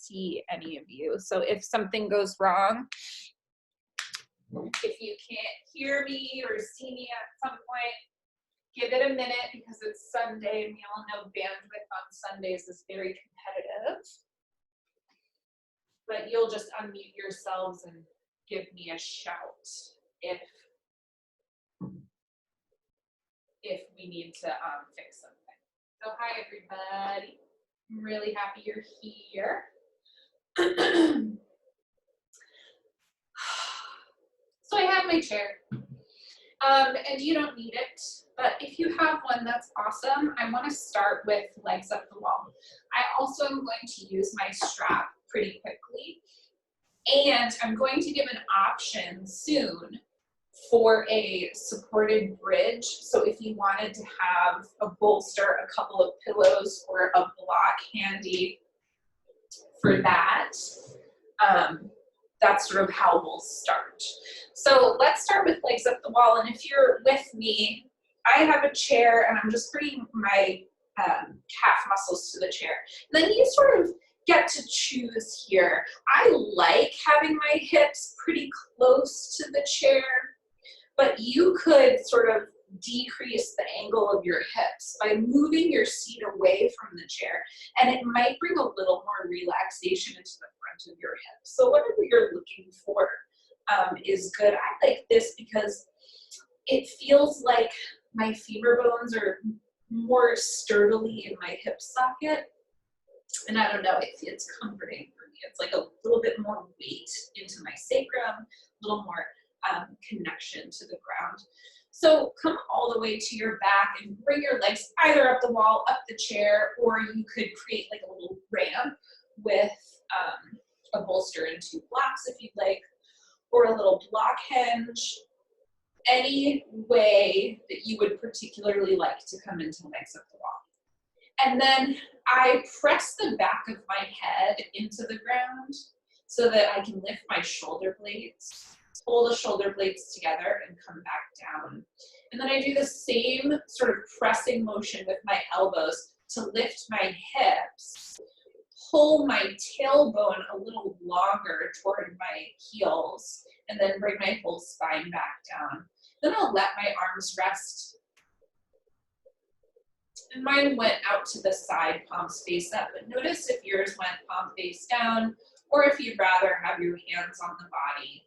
see any of you. So if something goes wrong, if you can't hear me or see me at some point, give it a minute because it's Sunday and we all know bandwidth on Sundays is very competitive. But you'll just unmute yourselves and give me a shout if we need to fix something. So hi everybody, I'm really happy you're here. So I have my chair, and you don't need it, but if you have one, that's awesome. I want to start with legs up the wall. I also am going to use my strap pretty quickly, and I'm going to give an option soon for a supported bridge. So if you wanted to have a bolster, a couple of pillows, or a block handy for that, that's sort of how we'll start. So let's start with legs up the wall. And if you're with me, I have a chair and I'm just bringing my calf muscles to the chair. And then you sort of get to choose here. I like having my hips pretty close to the chair, but you could sort of decrease the angle of your hips by moving your seat away from the chair, and it might bring a little more relaxation into the front of your hips. So whatever you're looking for is good. I like this because it feels like my femur bones are more sturdily in my hip socket, and I don't know, it's comforting for me. It's like a little bit more weight into my sacrum, a little more connection to the ground. So come all the way to your back and bring your legs either up the wall, up the chair, or you could create like a little ramp with a bolster and two blocks if you'd like, or a little block hinge, any way that you would particularly like to come into legs up the wall. And then I press the back of my head into the ground so that I can lift my shoulder blades, pull the shoulder blades together and come back down. And then I do the same sort of pressing motion with my elbows to lift my hips, pull my tailbone a little longer toward my heels, and then bring my whole spine back down. Then I'll let my arms rest. And mine went out to the side, palms face up, but notice if yours went palm face down, or if you'd rather have your hands on the body.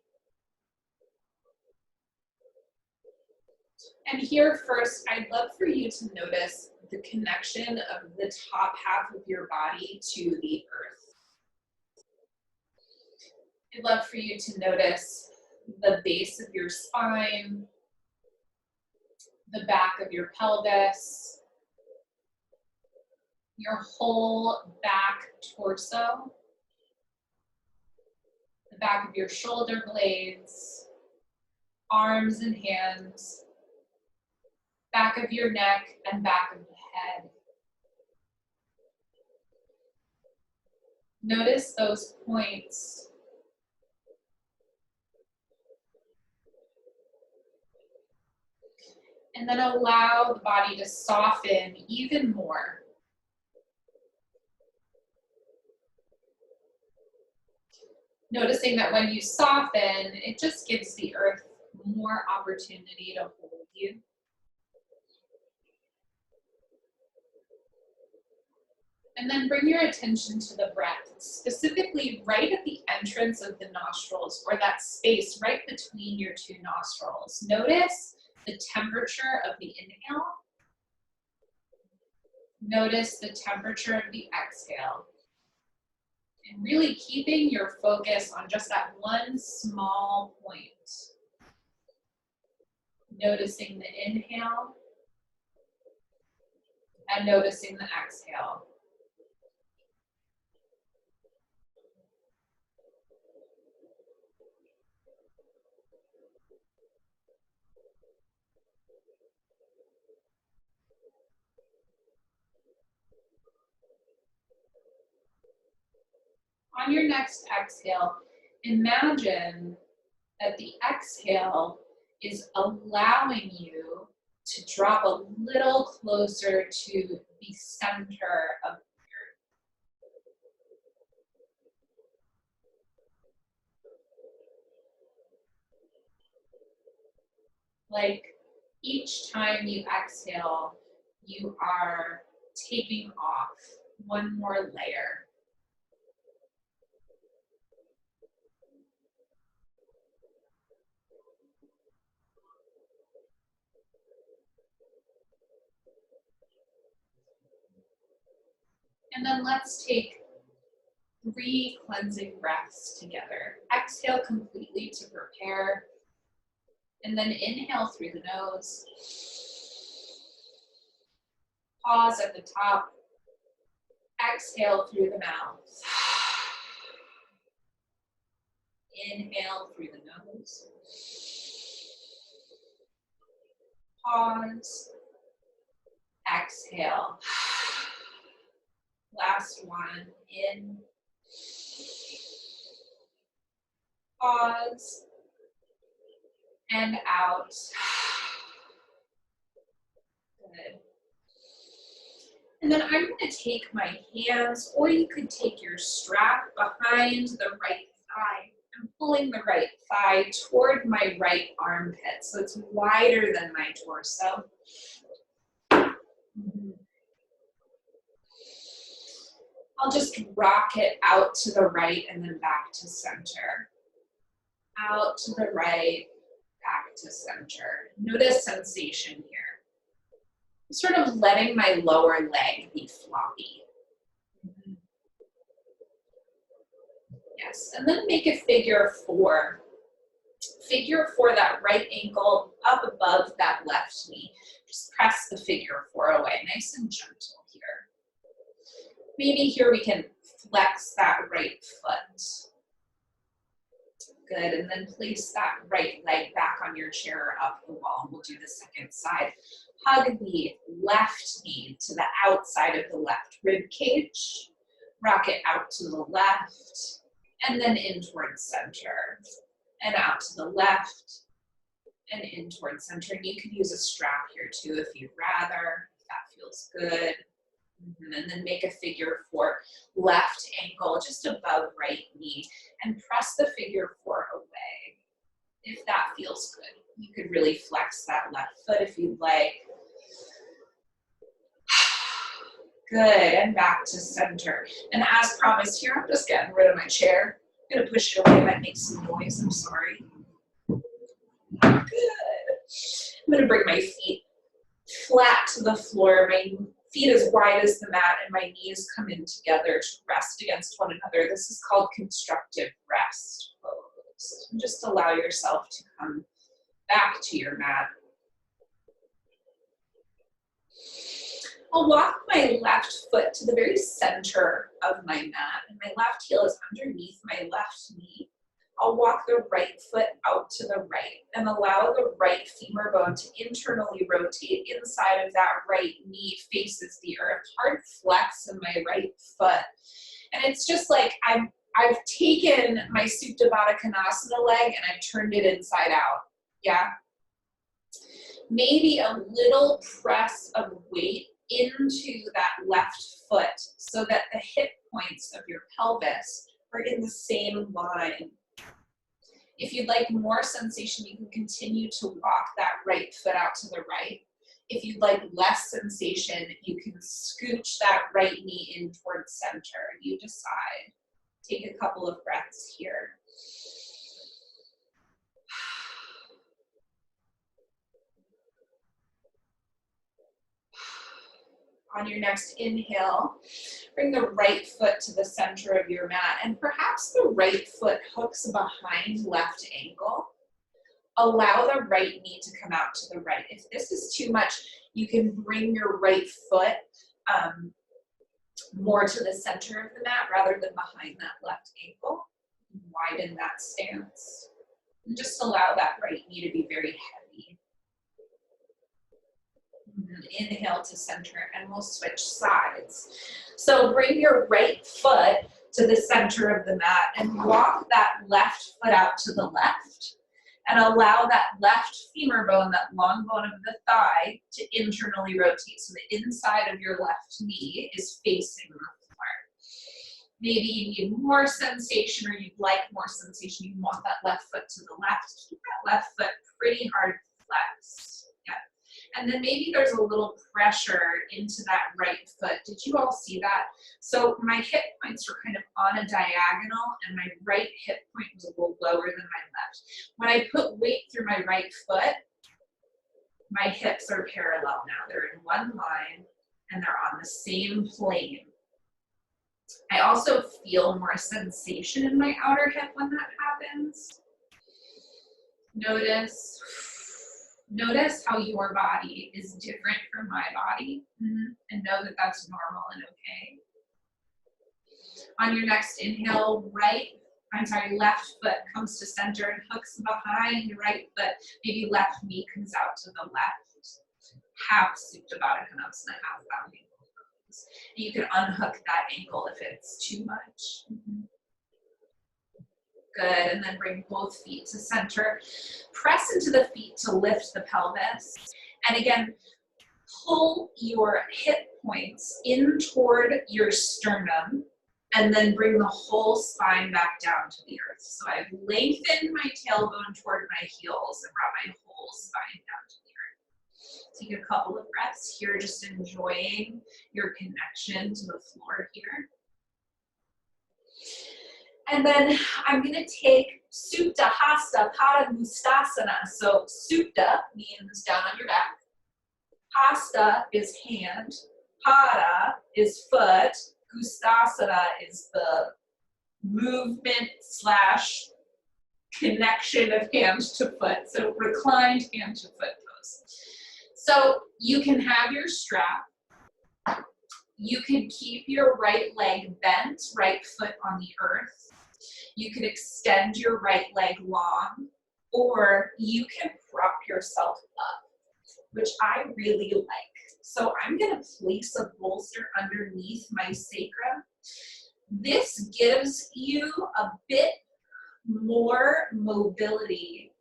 And here first, I'd love for you to notice the connection of the top half of your body to the earth. I'd love for you to notice the base of your spine, the back of your pelvis, your whole back torso, the back of your shoulder blades, arms and hands, back of your neck and back of the head. Notice those points. And then allow the body to soften even more. Noticing that when you soften, it just gives the earth more opportunity to hold you. And then bring your attention to the breath, specifically right at the entrance of the nostrils, or that space right between your two nostrils. Notice the temperature of the inhale. Notice the temperature of the exhale. And really keeping your focus on just that one small point. Noticing the inhale and noticing the exhale. On your next exhale, imagine that the exhale is allowing you to drop a little closer to the center of the earth. Like each time you exhale, you are taking off one more layer. And then let's take 3 cleansing breaths together. Exhale completely to prepare. And then inhale through the nose. Pause at the top. Exhale through the mouth. Inhale through the nose. Pause. Exhale. Last one. In. Pause. And out. Good. And then I'm going to take my hands, or you could take your strap behind the right thigh. I'm pulling the right thigh toward my right armpit, so it's wider than my torso. I'll just rock it out to the right and then back to center. Out to the right, back to center. Notice sensation here. I'm sort of letting my lower leg be floppy. Yes, and then make a figure 4. Figure 4, that right ankle up above that left knee. Just press the figure 4 away, nice and gentle here. Maybe here we can flex that right foot. Good, and then place that right leg back on your chair or up the wall, and we'll do the second side. Hug the left knee to the outside of the left rib cage. Rock it out to the left, and then in towards center. And out to the left, and in towards center. And you can use a strap here too if you'd rather, if that feels good. And then make a figure 4, left ankle just above right knee, and press the figure 4 away if that feels good. You could really flex that left foot if you'd like. Good, and back to center. And as promised here, I'm just getting rid of my chair. I'm gonna push it away, that makes some noise, I'm sorry. Good. I'm gonna bring my feet flat to the floor, my feet as wide as the mat, and my knees come in together to rest against one another. This is called constructive rest pose. And just allow yourself to come back to your mat. I'll walk my left foot to the very center of my mat, and my left heel is underneath my left knee. I'll walk the right foot out to the right and allow the right femur bone to internally rotate inside of that right knee faces the earth. Hard flex in my right foot. And it's just like I've taken my Supta Baddha Konasana leg and I've turned it inside out. Yeah. Maybe a little press of weight into that left foot so that the hip points of your pelvis are in the same line. If you'd like more sensation, you can continue to walk that right foot out to the right. If you'd like less sensation, you can scooch that right knee in towards center. You decide. Take a couple of breaths here. On your next inhale, bring the right foot to the center of your mat, and perhaps the right foot hooks behind left ankle. Allow the right knee to come out to the right. If this is too much, you can bring your right foot more to the center of the mat rather than behind that left ankle. Widen that stance. And just allow that right knee to be very heavy. Inhale to center, and we'll switch sides. So bring your right foot to the center of the mat and walk that left foot out to the left, and allow that left femur bone, that long bone of the thigh, to internally rotate. So the inside of your left knee is facing the floor. Maybe you need more sensation, or you'd like more sensation. You want that left foot to the left. Keep that left foot pretty hard flexed. Yep. And then maybe there's a little pressure into that right foot. Did you all see that? So my hip points were kind of on a diagonal and my right hip point was a little lower than my left. When I put weight through my right foot, my hips are parallel now. They're in one line and they're on the same plane. I also feel more sensation in my outer hip when that happens. Notice how your body is different from my body, and know that that's normal and okay. On your next inhale, left foot comes to center and hooks behind your right foot. Maybe left knee comes out to the left. Half Supta Baddha Konasana, half bounding. And you can unhook that ankle if it's too much. Good, and then bring both feet to center. Press into the feet to lift the pelvis. And again, pull your hip points in toward your sternum and then bring the whole spine back down to the earth. So I've lengthened my tailbone toward my heels and brought my whole spine down to the earth. Take a couple of breaths here, just enjoying your connection to the floor here. And then I'm going to take Supta, Hasta, Pada, Gustasana. So Supta means down on your back. Hasta is hand. Pada is foot. Gustasana is the movement / connection of hand to foot. So reclined hand to foot pose. So you can have your strap. You can keep your right leg bent, right foot on the earth. You can extend your right leg long, or you can prop yourself up, which I really like. So I'm going to place a bolster underneath my sacrum. This gives you a bit more mobility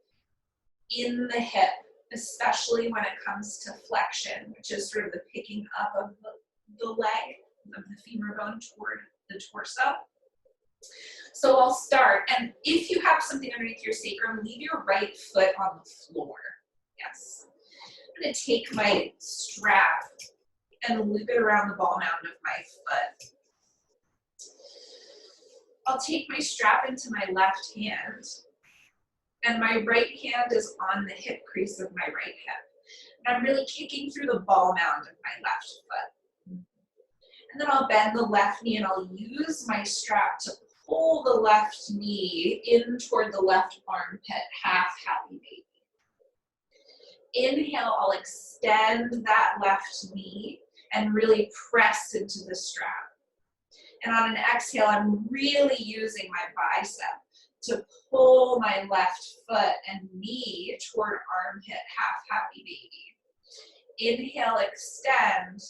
in the hip, especially when it comes to flexion, which is sort of the picking up of the leg, of the femur bone toward the torso. So I'll start, and if you have something underneath your sacrum, leave your right foot on the floor. Yes. I'm going to take my strap and loop it around the ball mound of my foot. I'll take my strap into my left hand, and my right hand is on the hip crease of my right hip. And I'm really kicking through the ball mound of my left foot. And then I'll bend the left knee and I'll use my strap to pull the left knee in toward the left armpit, half happy baby. Inhale, I'll extend that left knee and really press into the strap. And on an exhale, I'm really using my bicep to pull my left foot and knee toward armpit, half happy baby. Inhale, extend.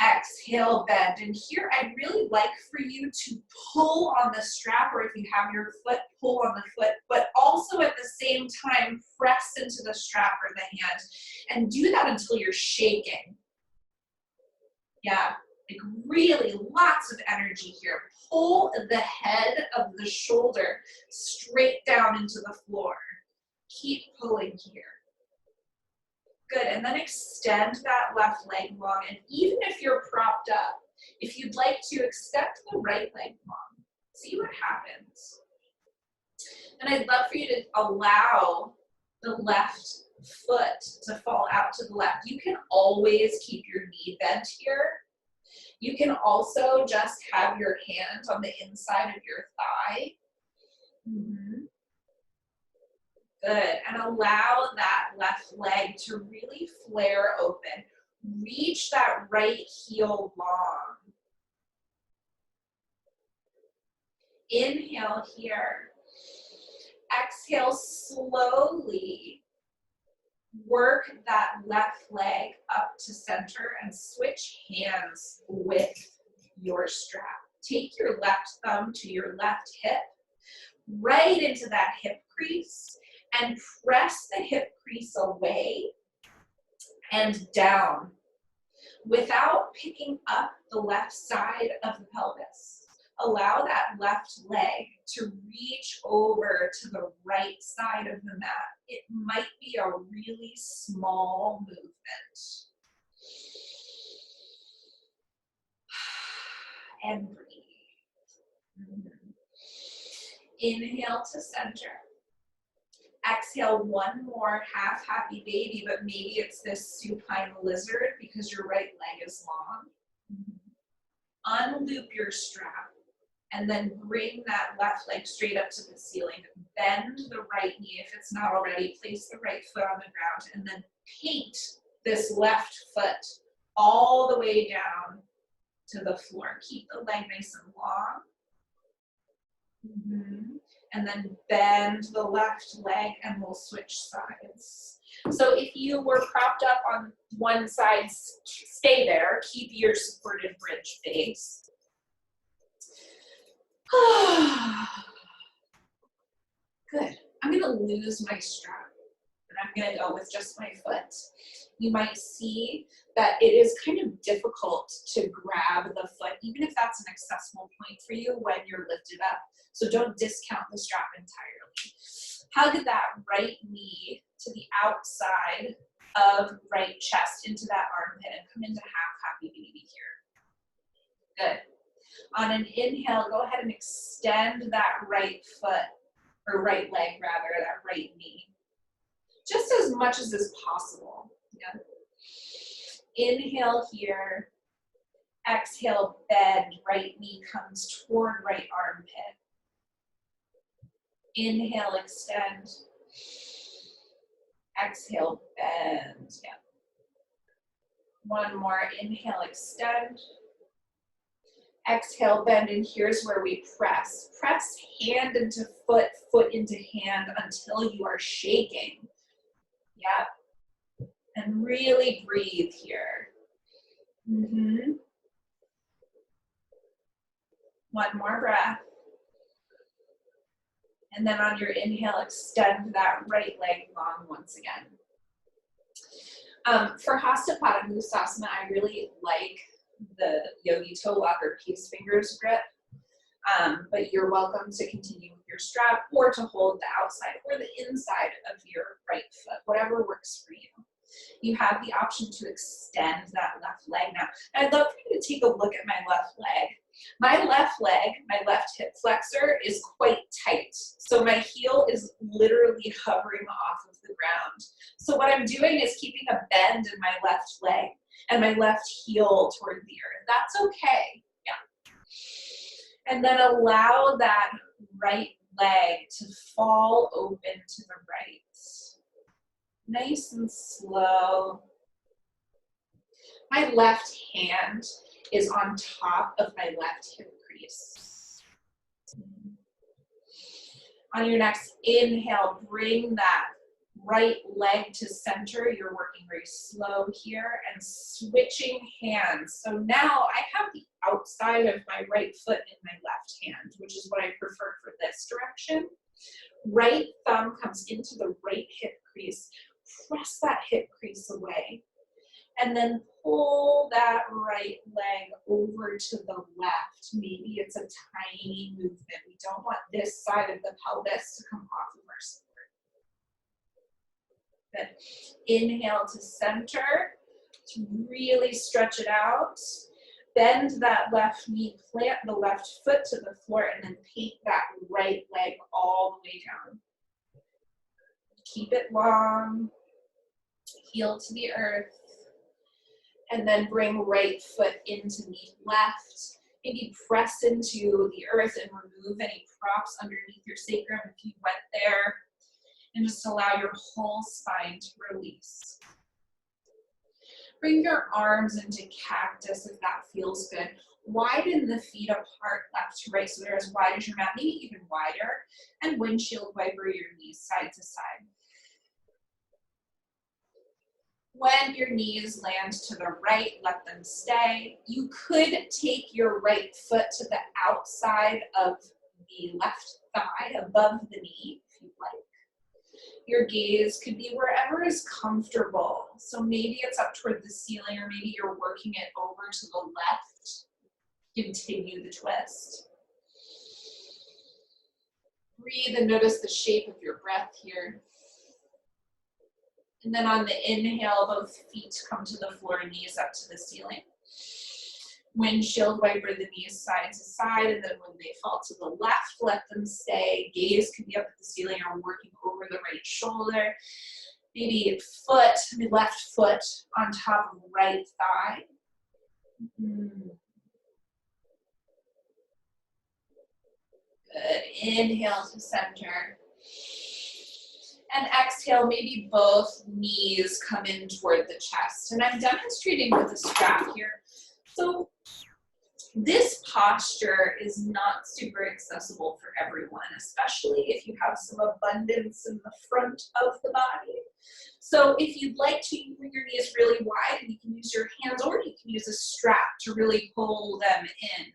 Exhale, bend. And here I'd really like for you to pull on the strap, or if you have your foot, pull on the foot, but also at the same time press into the strap or the hand. And do that until you're shaking. Yeah, like really lots of energy here. Pull the head of the shoulder straight down into the floor. Keep pulling here. Good, and then extend that left leg long, and even if you're propped up, if you'd like to, extend the right leg long. See what happens. And I'd love for you to allow the left foot to fall out to the left. You can always keep your knee bent here. You can also just have your hand on the inside of your thigh. Good, and allow that left leg to really flare open. Reach that right heel long. Inhale here. Exhale slowly. Work that left leg up to center and switch hands with your strap. Take your left thumb to your left hip, right into that hip crease, and press the hip crease away and down without picking up the left side of the pelvis. allow that left leg to reach over to the right side of the mat. It might be a really small movement. And breathe. Inhale to center. Exhale one more half happy baby, but maybe it's this supine lizard because your right leg is long. Unloop your strap and then bring that left leg straight up to the ceiling. Bend the right knee if it's not already. Place the right foot on the ground and then paint this left foot all the way down to the floor. Keep the leg nice and long. And then bend the left leg and we'll switch sides. So if you were propped up on one side, stay there. Keep your supported bridge face. Good. I'm going to lose my strap and I'm going to go with just my foot. You might see that it is kind of difficult to grab the foot, even if that's an accessible point for you when you're lifted up. So don't discount the strap entirely. Hug that right knee to the outside of right chest into that armpit and come into half happy baby here. Good. On an inhale, go ahead and extend that right foot, or right leg rather, that right knee. Just as much as is possible. Yeah. Inhale here. Exhale, bend. Right knee comes toward right armpit. Inhale, extend. Exhale, bend. Yeah. One more. Inhale, extend. Exhale, bend, and here's where we press. Press hand into foot, foot into hand until you are shaking. Yep. And really breathe here. One more breath. And then on your inhale, extend that right leg long once again. For Hasta Padangusthasana, I really like the Yogi Toe Locker Peace Fingers grip, but you're welcome to continue with your strap or to hold the outside or the inside of your right foot, whatever works for you. You have the option to extend that left leg now. And I'd love for you to take a look at my left leg. My left leg, my left hip flexor is quite tight. So my heel is literally hovering off of the ground. So what I'm doing is keeping a bend in my left leg and my left heel toward the earth. That's okay. Yeah. And then allow that right leg to fall open to the right. Nice and slow. My left hand is on top of my left hip crease. On your next inhale, bring that right leg to center. You're working very slow here and switching hands. So now I have the outside of my right foot in my left hand, which is what I prefer for this direction. Right thumb comes into the right hip crease. Press that hip crease away. And then pull that right leg over to the left. Maybe it's a tiny movement. We don't want this side of the pelvis to come off of our support. Good. Inhale to center. To really stretch it out. Bend that left knee, plant the left foot to the floor, and then paint that right leg all the way down. Keep it long. Heel to the earth. And then bring right foot in to meet left. Maybe press into the earth and remove any props underneath your sacrum if you went there. And just allow your whole spine to release. Bring your arms into cactus if that feels good. Widen the feet apart left to right so they're as wide as your mat, maybe even wider. And windshield wiper your knees side to side. When your knees land to the right, let them stay. You could take your right foot to the outside of the left thigh, above the knee, if you'd like. Your gaze could be wherever is comfortable. So maybe it's up toward the ceiling, or maybe you're working it over to the left. Continue the twist. Breathe and notice the shape of your breath here. And then on the inhale, both feet come to the floor, knees up to the ceiling. Windshield wiper the knees side to side, and then when they fall to the left, let them stay. Gaze can be up at the ceiling or working over the right shoulder. Maybe left foot on top of right thigh. Good. Inhale to center. And exhale, maybe both knees come in toward the chest. And I'm demonstrating with a strap here. So this posture is not super accessible for everyone, especially if you have some abundance in the front of the body. So if you'd like to, you bring your knees really wide and you can use your hands, or you can use a strap to really pull them in.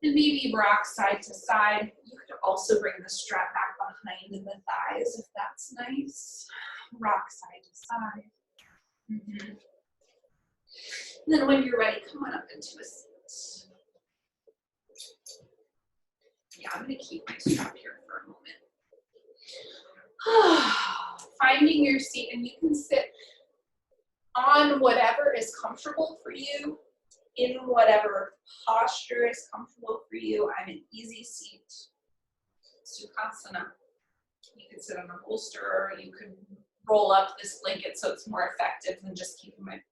And maybe rock side to side. You could also bring the strap back behind the thighs if that's nice. Rock side to side. And then when you're ready, come on up into a seat. Yeah, I'm going to keep my strap here for a moment. Finding your seat, and you can sit on whatever is comfortable for you, in whatever posture is comfortable for you. I'm an easy seat. Sukhasana. You can sit on a bolster, or you can roll up this blanket so it's more effective than just keeping my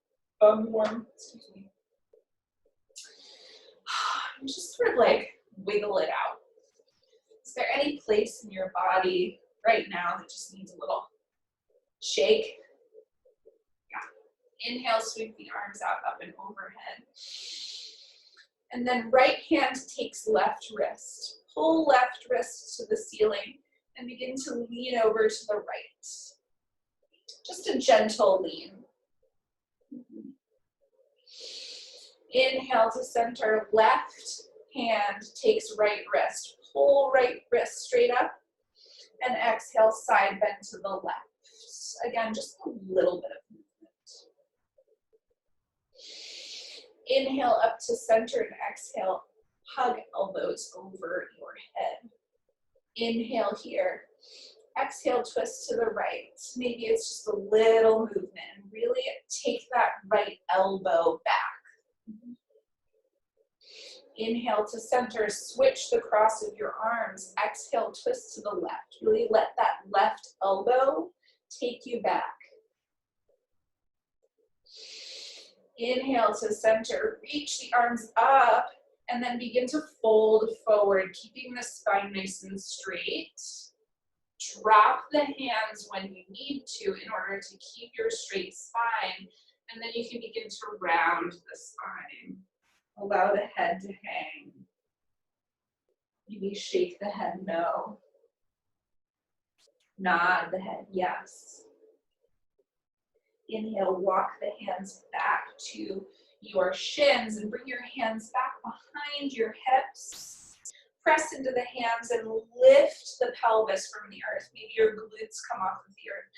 bum warm. Excuse me. Just sort of like wiggle it out. Is there any place in your body right now that just needs a little shake? Yeah. Inhale, sweep the arms out, up and overhead. And then right hand takes left wrist. Pull left wrist to the ceiling and begin to lean over to the right. Just a gentle lean. Inhale to center, left hand takes right wrist. Pull right wrist straight up, and exhale, side bend to the left. Again, just a little bit of movement. Inhale up to center and exhale, hug elbows over your head. Inhale here. Exhale, twist to the right. Maybe it's just a little movement, and really take that right elbow back. Inhale to center, switch the cross of your arms. Exhale, twist to the left. Really let that left elbow take you back. Inhale to center, reach the arms up, and then begin to fold forward, keeping the spine nice and straight. Drop the hands when you need to in order to keep your straight spine, and then you can begin to round the spine. Allow the head to hang. Maybe shake the head no. Nod the head yes. Inhale, walk the hands back to your shins and bring your hands back behind your hips. Press into the hands and lift the pelvis from the earth. Maybe your glutes come off of the earth.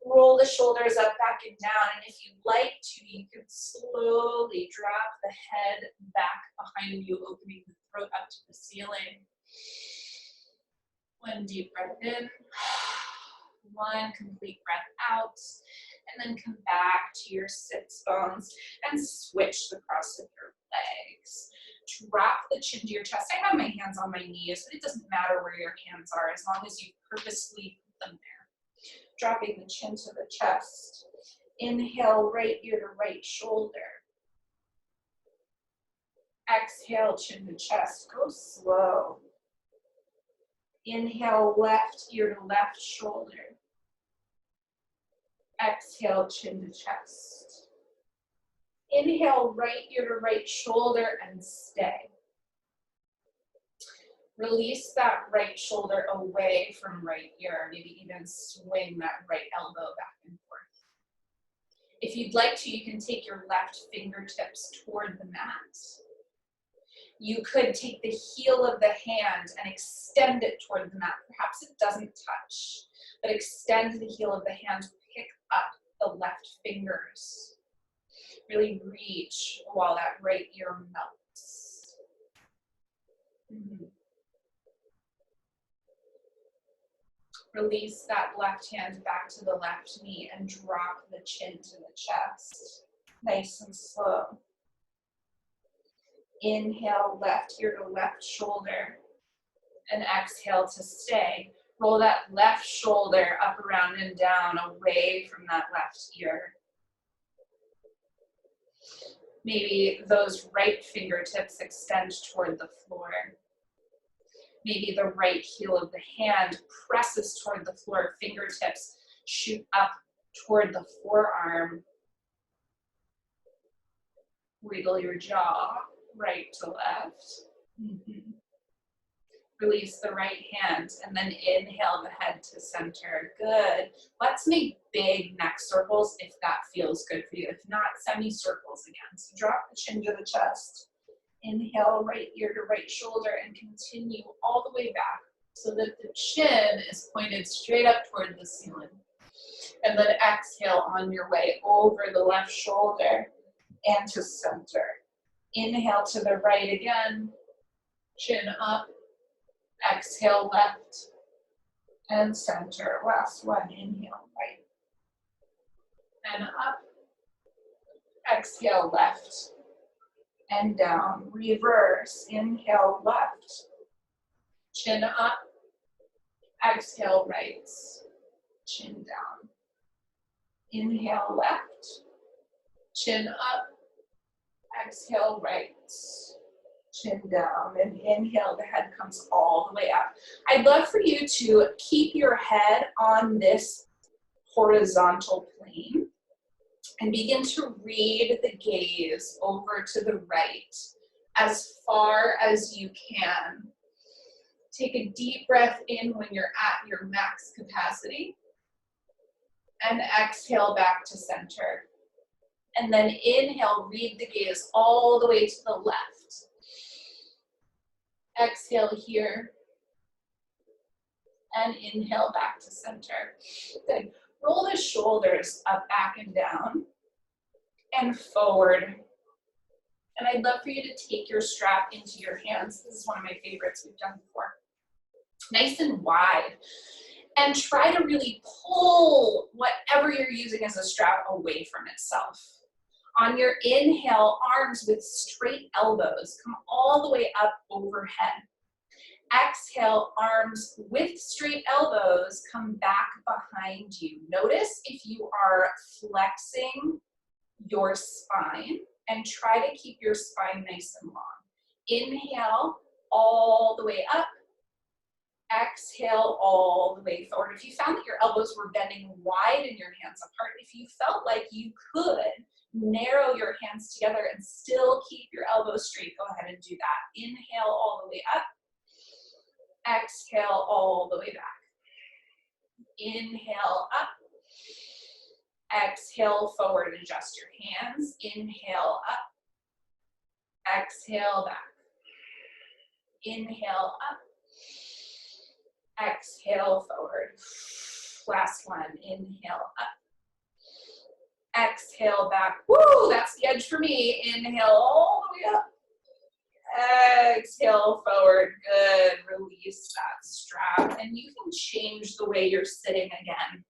Roll the shoulders up, back, and down. And if you'd like to, you can slowly drop the head back behind you, opening the throat up to the ceiling. One deep breath in. One complete breath out. And then come back to your sits bones and switch the cross of your legs. Drop the chin to your chest. I have my hands on my knees, but it doesn't matter where your hands are as long as you purposely put them there. Dropping the chin to the chest. Inhale, right ear to right shoulder. Exhale, chin to chest. Go slow. Inhale, left ear to left shoulder. Exhale, chin to chest. Inhale, right ear to right shoulder and stay. Release that right shoulder away from right ear, maybe even swing that right elbow back and forth. If you'd like to, you can take your left fingertips toward the mat. You could take the heel of the hand and extend it toward the mat. Perhaps it doesn't touch, but extend the heel of the hand, pick up the left fingers. Really reach while that right ear melts. Release that left hand back to the left knee and drop the chin to the chest. Nice and slow. Inhale, left ear to left shoulder. And exhale to stay. Roll that left shoulder up, around, and down, away from that left ear. Maybe those right fingertips extend toward the floor. Maybe the right heel of the hand presses toward the floor. Fingertips shoot up toward the forearm. Wiggle your jaw, right to left. Release the right hand and then inhale the head to center. Good. Let's make big neck circles if that feels good for you. If not, semicircles again. So drop the chin to the chest. Inhale, right ear to right shoulder, and continue all the way back so that the chin is pointed straight up toward the ceiling. And then exhale on your way over the left shoulder and to center. Inhale to the right again, chin up. Exhale left and center. Last one, inhale right and up. Exhale left and down. Reverse, inhale left, chin up. Exhale right, chin down. Inhale left, chin up. Exhale right, chin down, and inhale, the head comes all the way up. I'd love for you to keep your head on this horizontal plane and begin to read the gaze over to the right as far as you can. Take a deep breath in when you're at your max capacity, and exhale back to center. And then inhale, read the gaze all the way to the left. Exhale here, and inhale back to center. Good. Roll the shoulders up, back, and down, and forward. And I'd love for you to take your strap into your hands. This is one of my favorites we've done before. Nice and wide. And try to really pull whatever you're using as a strap away from itself. On your inhale, arms with straight elbows come all the way up overhead. Exhale, arms with straight elbows come back behind you. Notice if you are flexing your spine, and try to keep your spine nice and long. Inhale all the way up. Exhale all the way forward. If you found that your elbows were bending wide and your hands apart, if you felt like you could narrow your hands together and still keep your elbows straight, go ahead and do that. Inhale all the way up. Exhale all the way back. Inhale up. Exhale forward, adjust your hands. Inhale up. Exhale back. Inhale up. Exhale forward. Last one, inhale up. Exhale back. Woo, that's the edge for me. Inhale all the way up. Exhale forward. Good. Release that strap. And you can change the way you're sitting again.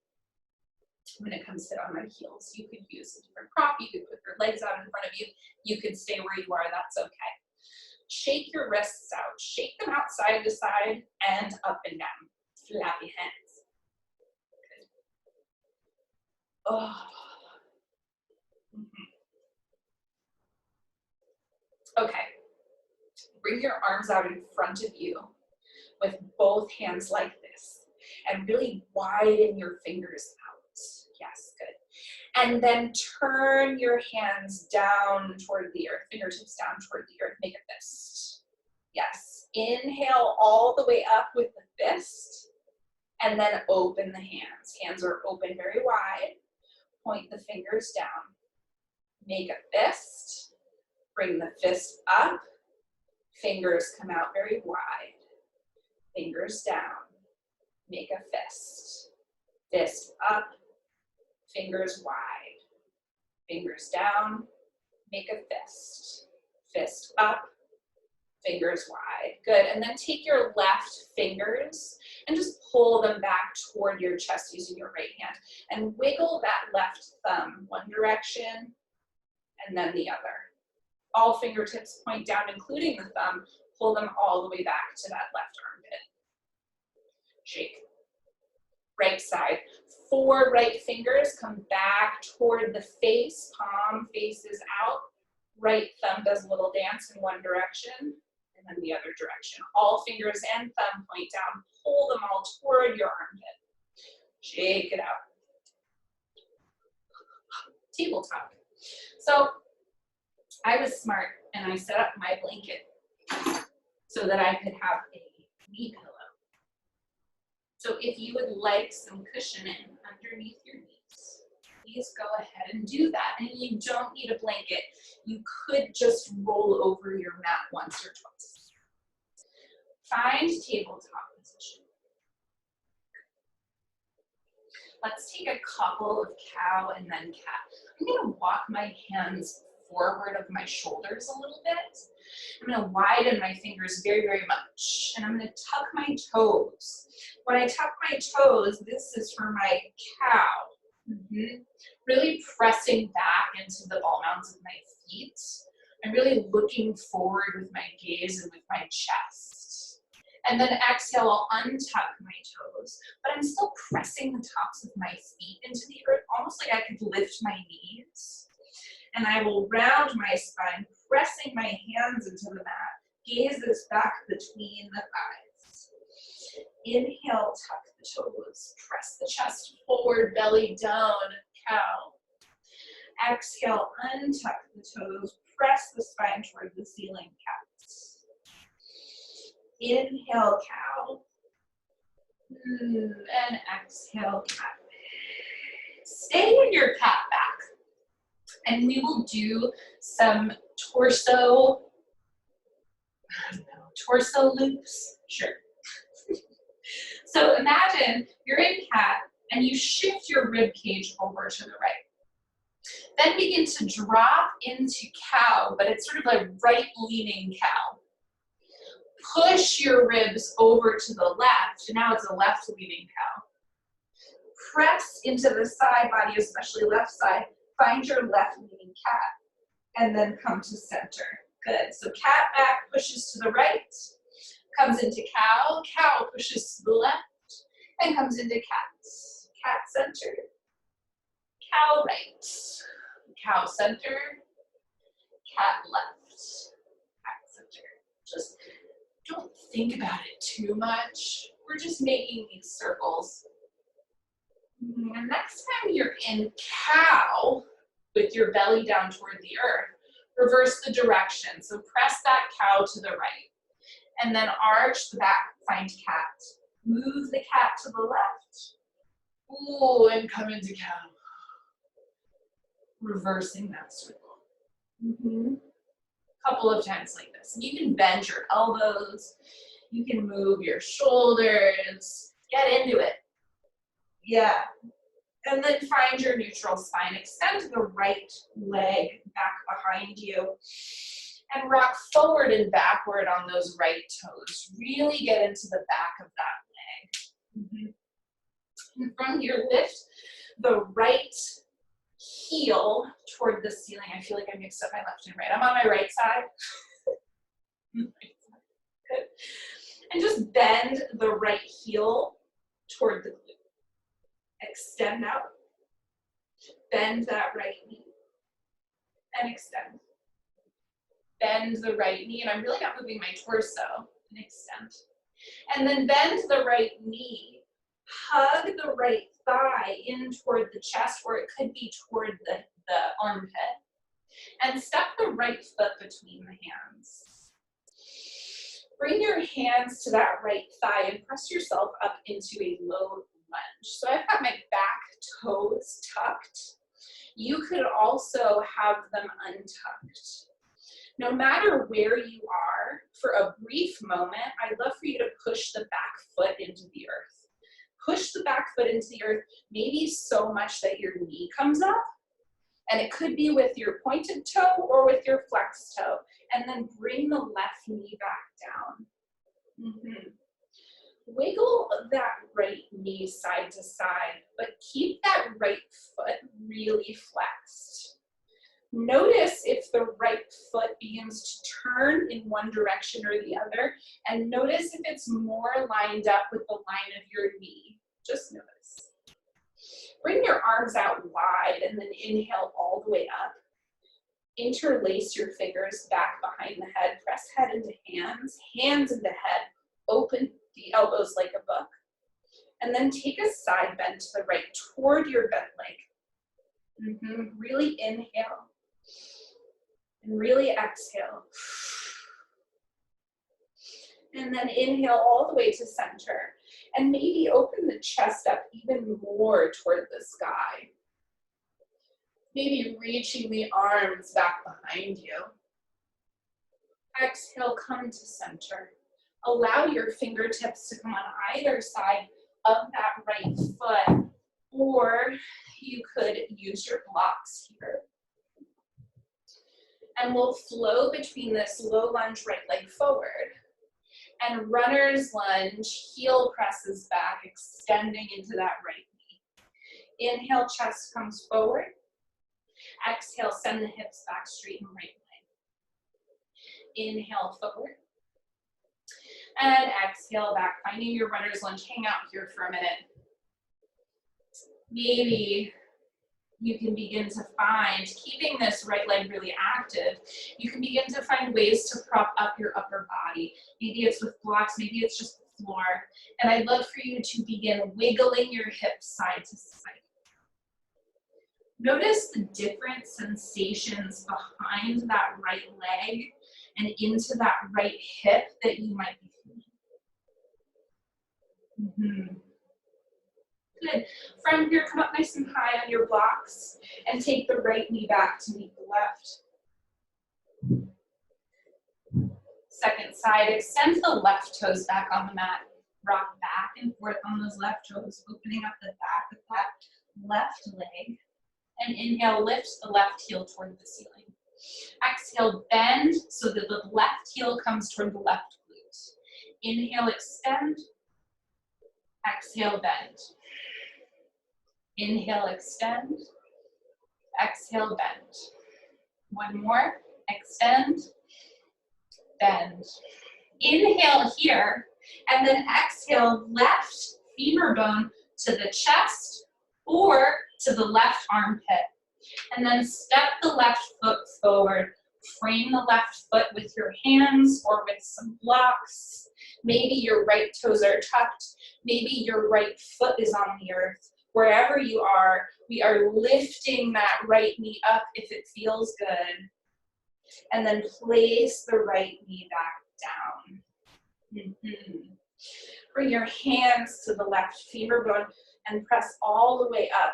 I'm going to come sit on my heels. You could use a different prop. You could put your legs out in front of you. You could stay where you are. That's okay. Shake your wrists out. Shake them out side to side and up and down. Flap your hands. Good. Oh. Okay. Bring your arms out in front of you with both hands like this. And really widen your fingers out. Yes, good. And then turn your hands down toward the earth, fingertips down toward the earth, make a fist. Yes, inhale all the way up with the fist, and then open the hands. Hands are open very wide. Point the fingers down. Make a fist, bring the fist up, fingers come out very wide. Fingers down, make a fist. Fist up, fingers wide, fingers down, make a fist. Fist up, fingers wide. Good, and then take your left fingers and just pull them back toward your chest using your right hand. And wiggle that left thumb one direction and then the other. All fingertips point down, including the thumb. Pull them all the way back to that left armpit. Shake. Right side. 4 right fingers come back toward the face. Palm faces out. Right thumb does a little dance in one direction and then the other direction. All fingers and thumb point down. Pull them all toward your armpit. Shake it out. Tabletop. So I was smart and I set up my blanket so that I could have a knee pillow. So if you would like some cushioning underneath your knees, please go ahead and do that. And you don't need a blanket. You could just roll over your mat once or twice. Find tabletop position. Let's take a couple of cow and then cat. I'm gonna walk my hands forward of my shoulders a little bit. I'm gonna widen my fingers very, very much. And I'm gonna tuck my toes. When I tuck my toes, this is for my cow. Really pressing back into the ball mounds of my feet. I'm really looking forward with my gaze and with my chest. And then exhale, I'll untuck my toes, but I'm still pressing the tops of my feet into the earth, almost like I could lift my knees. And I will round my spine, pressing my hands into the mat. Gaze is back between the thighs. Inhale, tuck the toes. Press the chest forward, belly down, cow. Exhale, untuck the toes. Press the spine toward the ceiling, cat. Inhale, cow. And exhale, cat. Stay in your cat back. And we will do some torso loops. Sure. So imagine you're in cat and you shift your rib cage over to the right. Then begin to drop into cow, but it's sort of like right-leaning cow. Push your ribs over to the left. Now it's a left-leaning cow. Press into the side body, especially left side. Find your left-leaning cat, and then come to center. Good. So cat back pushes to the right, comes into cow. Cow pushes to the left, and comes into cat. Cat center. Cow right. Cow center. Cat left. Cat center. Just don't think about it too much. We're just making these circles. And next time you're in cow, with your belly down toward the earth, reverse the direction. So press that cow to the right. And then arch the back, find cat. Move the cat to the left. Ooh, and come into cow. Reversing that circle. Couple of times like this. You can bend your elbows. You can move your shoulders. Get into it. Yeah. And then find your neutral spine. Extend the right leg back behind you. And rock forward and backward on those right toes. Really get into the back of that leg. And from here, lift the right heel toward the ceiling. I feel like I mixed up my left and right. I'm on my right side. Good. And just bend the right heel toward the glute. Extend out. Bend that right knee. And extend. Bend the right knee, and I'm really not moving my torso, and extend. And then bend the right knee. Hug the right thigh in toward the chest, or it could be toward the armpit. And step the right foot between the hands. Bring your hands to that right thigh and press yourself up into a low lunge. So I've got my back toes tucked. You could also have them untucked. No matter where you are, for a brief moment, I'd love for you to push the back foot into the earth. Push the back foot into the earth, maybe so much that your knee comes up. And it could be with your pointed toe or with your flexed toe. And then bring the left knee back down. Wiggle that right knee side to side, but keep that right foot really flexed. Notice if the right foot begins to turn in one direction or the other, and notice if it's more lined up with the line of your knee. Just notice. Bring your arms out wide and then inhale all the way up. Interlace your fingers back behind the head. Press head into hands, hands into head. Open the elbows like a book. And then take a side bend to the right toward your bent leg. Really inhale. And really exhale. And then inhale all the way to center. And maybe open the chest up even more toward the sky. Maybe reaching the arms back behind you. Exhale, come to center. Allow your fingertips to come on either side of that right foot, or you could use your blocks here. And we'll flow between this low lunge right leg forward. And runner's lunge, heel presses back, extending into that right knee. Inhale, chest comes forward. Exhale, send the hips back, straighten right leg. Inhale, forward. And exhale back, finding your runner's lunge. Hang out here for a minute. Maybe you can begin to find, keeping this right leg really active, you can begin to find ways to prop up your upper body. Maybe it's with blocks, maybe it's just the floor. And I'd love for you to begin wiggling your hips side to side. Notice the different sensations behind that right leg and into that right hip that you might be feeling. Good. From here, come up nice and high on your blocks and take the right knee back to meet the left. Second side, extend the left toes back on the mat. Rock back and forth on those left toes, opening up the back of that left leg. And inhale, lift the left heel toward the ceiling. Exhale, bend so that the left heel comes toward the left glute. Inhale, extend. Exhale, bend. Inhale, extend. Exhale, bend. One more. Extend. Bend. Inhale here, and then exhale, left femur bone to the chest or to the left armpit. And then step the left foot forward. Frame the left foot with your hands or with some blocks. Maybe your right toes are tucked. Maybe your right foot is on the earth. Wherever you are, we are lifting that right knee up if it feels good. And then place the right knee back down. Bring your hands to the left femur bone and press all the way up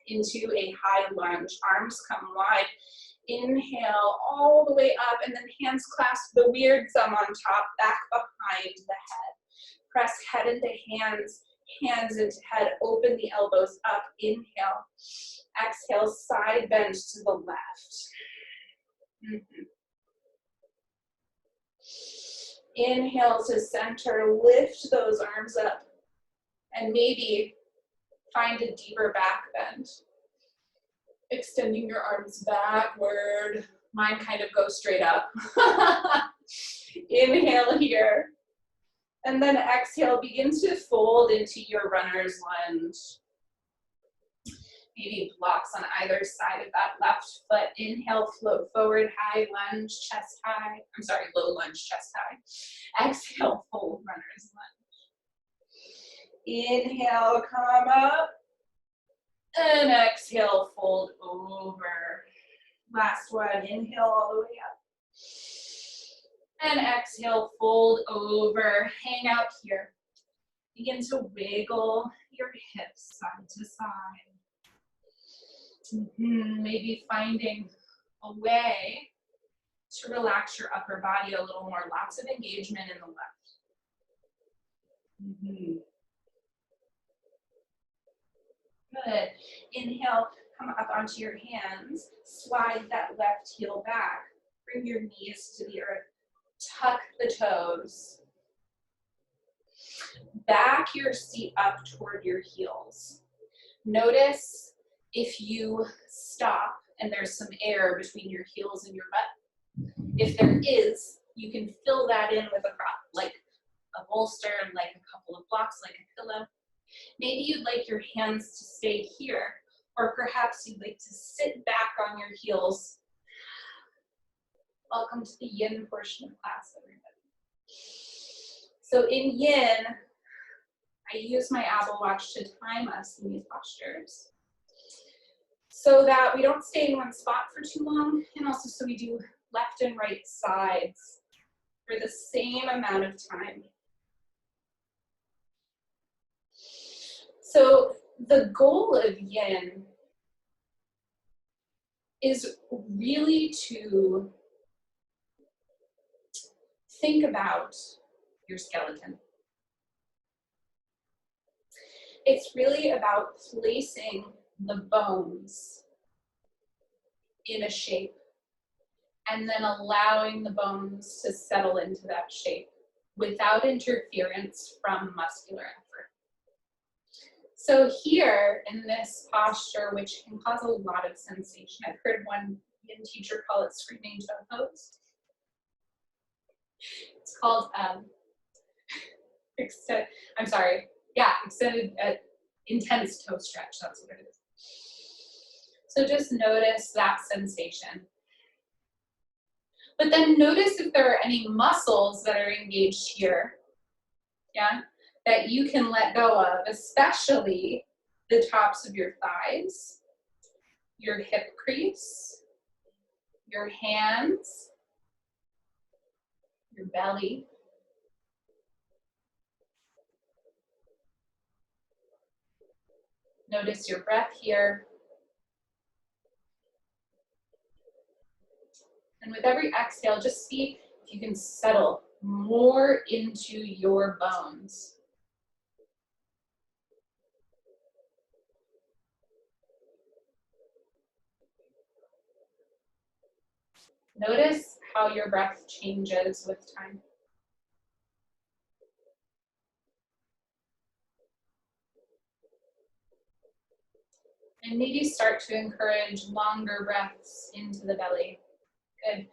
into a high lunge. Arms come wide. Inhale all the way up, and then hands clasp the weird thumb on top, back behind the head. Press head into hands, hands into head. Open the elbows up. Inhale. Exhale, side bend to the left. Inhale to center. Lift those arms up, and maybe find a deeper back bend. Extending your arms backward. Mine kind of goes straight up. Inhale here. And then exhale, begin to fold into your runner's lunge. Maybe blocks on either side of that left foot. Inhale, float forward, high lunge, chest high. I'm sorry, low lunge, chest high. Exhale, fold, runner's lunge. Inhale, come up. And exhale, fold over. Last one, inhale all the way up. And exhale, fold over. Hang out here. Begin to wiggle your hips side to side. Maybe finding a way to relax your upper body a little more. Lots of engagement in the left. Good. Inhale, come up onto your hands. Slide that left heel back. Bring your knees to the earth. Tuck the toes. back your seat up toward your heels. Notice if you stop and there's some air between your heels and your butt. If there is, you can fill that in with a prop, like a bolster, like a couple of blocks, like a pillow. Maybe you'd like your hands to stay here, or perhaps you'd like to sit back on your heels. Welcome to the yin portion of class, everybody. So in yin, I use my Apple Watch to time us in these postures so that we don't stay in one spot for too long, and also so we do left and right sides for the same amount of time. So the goal of yin is really to think about your skeleton. It's really about placing the bones in a shape and then allowing the bones to settle into that shape without interference from muscular effort. So here in this posture, which can cause a lot of sensation, I've heard one yin teacher call it screaming toe pose. It's called extended intense toe stretch, that's what it is. So just notice that sensation. But then notice if there are any muscles that are engaged here, yeah, that you can let go of, especially the tops of your thighs, your hip crease, your hands, your belly. Notice your breath here. And with every exhale, just see if you can settle more into your bones. Notice how your breath changes with time. And maybe start to encourage longer breaths into the belly. Good.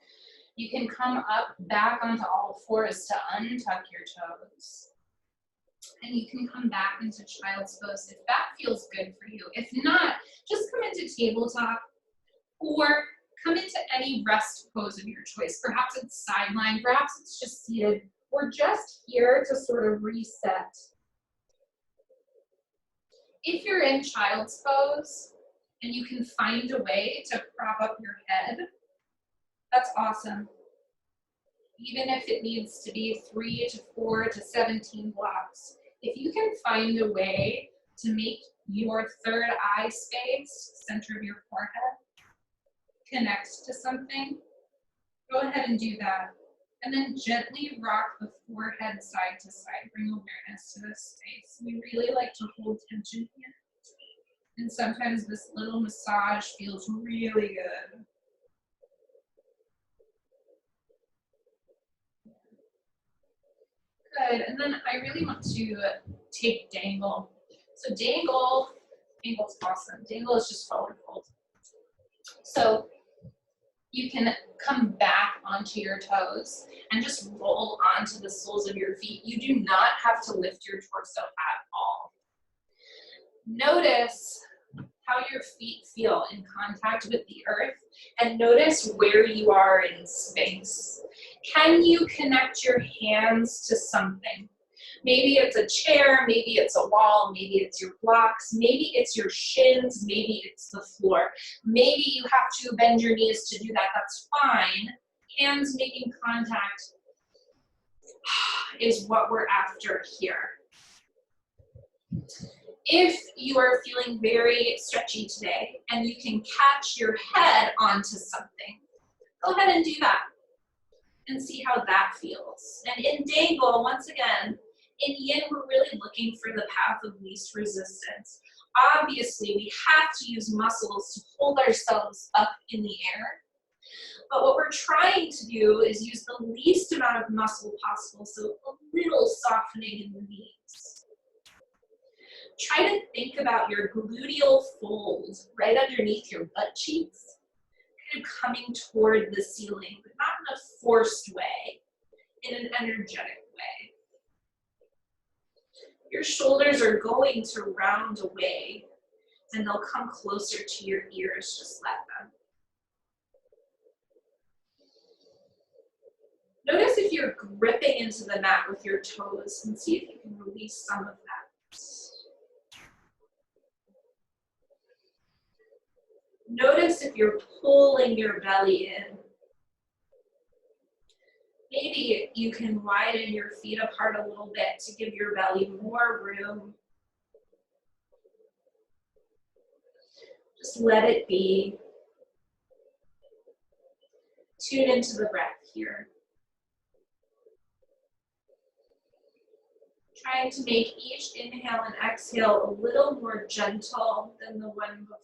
You can come up back onto all fours to untuck your toes. And you can come back into child's pose if that feels good for you. If not, just come into tabletop or come into any rest pose of your choice. Perhaps it's sideline, perhaps it's just seated. We're just here to sort of reset. If you're in child's pose and you can find a way to prop up your head, that's awesome. Even if it needs to be 3 to 4 to 17 blocks, if you can find a way to make your third eye space, center of your forehead, connect to something, go ahead and do that. And then gently rock the forehead side to side. Bring awareness to this space. We really like to hold tension here. And sometimes this little massage feels really good. Good, and then I really want to take dangle. So dangle's awesome. Dangle is just forward fold. So you can come back onto your toes and just roll onto the soles of your feet. You do not have to lift your torso at all. Notice how your feet feel in contact with the earth, and notice where you are in space. Can you connect your hands to something? Maybe it's a chair, maybe it's a wall, maybe it's your blocks, maybe it's your shins, maybe it's the floor. Maybe you have to bend your knees to do that, that's fine. Hands making contact is what we're after here. If you are feeling very stretchy today and you can catch your head onto something, go ahead and do that and see how that feels. And in dangle, once again, in yin, we're really looking for the path of least resistance. Obviously, we have to use muscles to hold ourselves up in the air. But what we're trying to do is use the least amount of muscle possible, so a little softening in the knees. Try to think about your gluteal fold right underneath your butt cheeks, kind of coming toward the ceiling, but not in a forced way, in an energetic way. Your shoulders are going to round away, and they'll come closer to your ears. Just let them. Notice if you're gripping into the mat with your toes, and see if you can release some of that. Notice if you're pulling your belly in. Maybe you can widen your feet apart a little bit to give your belly more room. Just let it be. Tune into the breath here. Trying to make each inhale and exhale a little more gentle than the one before.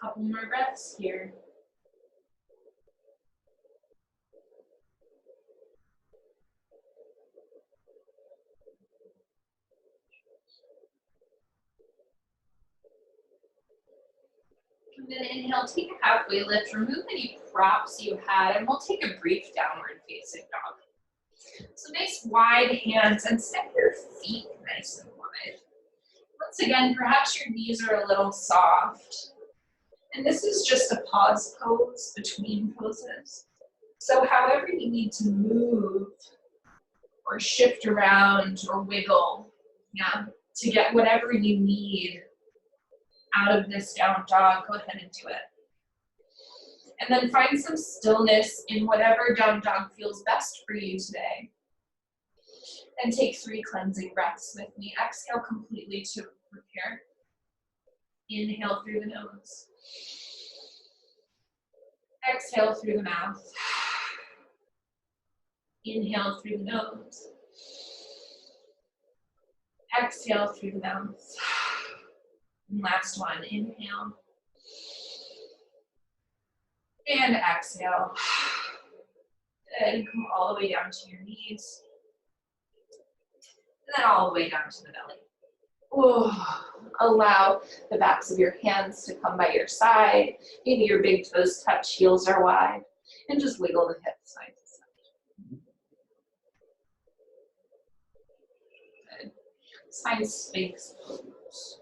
Couple more breaths here. And then inhale, take a halfway lift, remove any props you had, and we'll take a brief downward facing dog. So nice wide hands, and step your feet nice and wide. Once again, perhaps your knees are a little soft. And this is just a pause pose between poses. So however you need to move or shift around or wiggle, to get whatever you need out of this down dog, go ahead and do it. And then find some stillness in whatever down dog feels best for you today. And take 3 cleansing breaths with me. Exhale completely to prepare. Inhale through the nose. Exhale through the mouth. Inhale through the nose. Exhale through the mouth. And last one, inhale. And exhale. Good, come all the way down to your knees. And then all the way down to the belly. Ooh. Allow the backs of your hands to come by your side. Maybe your big toes touch, heels are wide. And just wiggle the hips side to side. Good. Find Sphinx pose.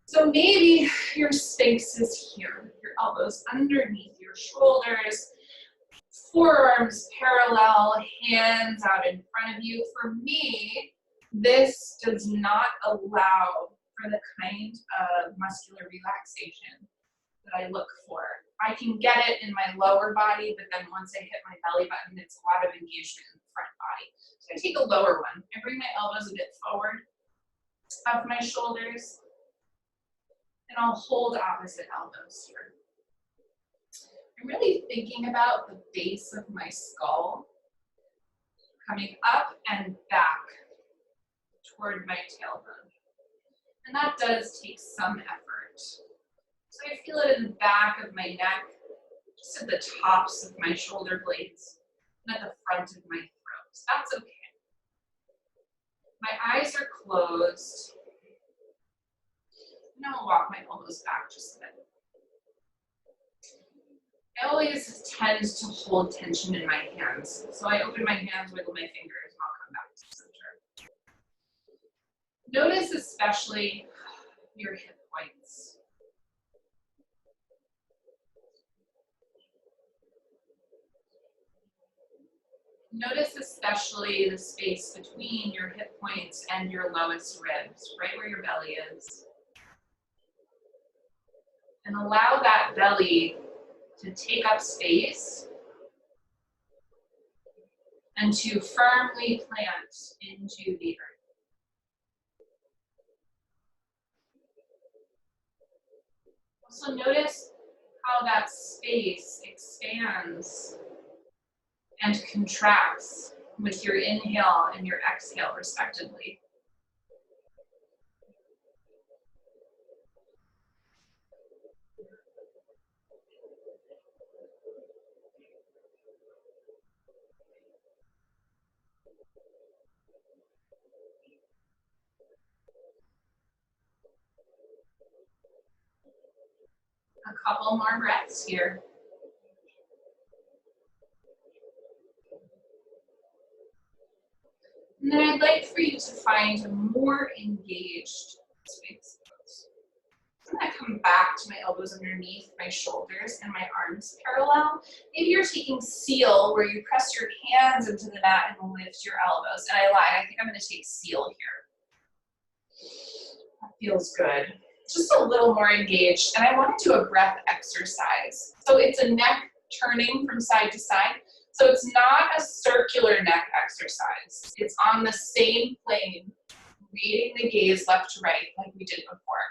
So maybe your Sphinx is here, your elbows underneath your shoulders, forearms parallel, hands out in front of you. For me, this does not allow for the kind of muscular relaxation that I look for. I can get it in my lower body, but then once I hit my belly button, it's a lot of engagement in the front body. So I take a lower one. I bring my elbows a bit forward of my shoulders, and I'll hold opposite elbows here. I'm really thinking about the base of my skull coming up and back toward my tailbone. And that does take some effort. So I feel it in the back of my neck, just at the tops of my shoulder blades, and at the front of my throat. So that's okay. My eyes are closed. And I'll walk my elbows back just a bit. I always tend to hold tension in my hands. So I open my hands, wiggle my fingers, and I'll come back to center. Notice especially your hip points. Notice especially the space between your hip points and your lowest ribs, right where your belly is. And allow that belly to take up space and to firmly plant into the earth. Also notice how that space expands and contracts with your inhale and your exhale, respectively. A couple more breaths here. And then I'd like for you to find a more engaged space. I'm going to come back to my elbows underneath my shoulders and my arms parallel. Maybe you're taking seal, where you press your hands into the mat and lift your elbows. And I lied, I think I'm going to take seal here. That feels good. Just a little more engaged. And I want to do a breath exercise. So it's a neck turning from side to side. So it's not a circular neck exercise. It's on the same plane, reading the gaze left to right like we did before.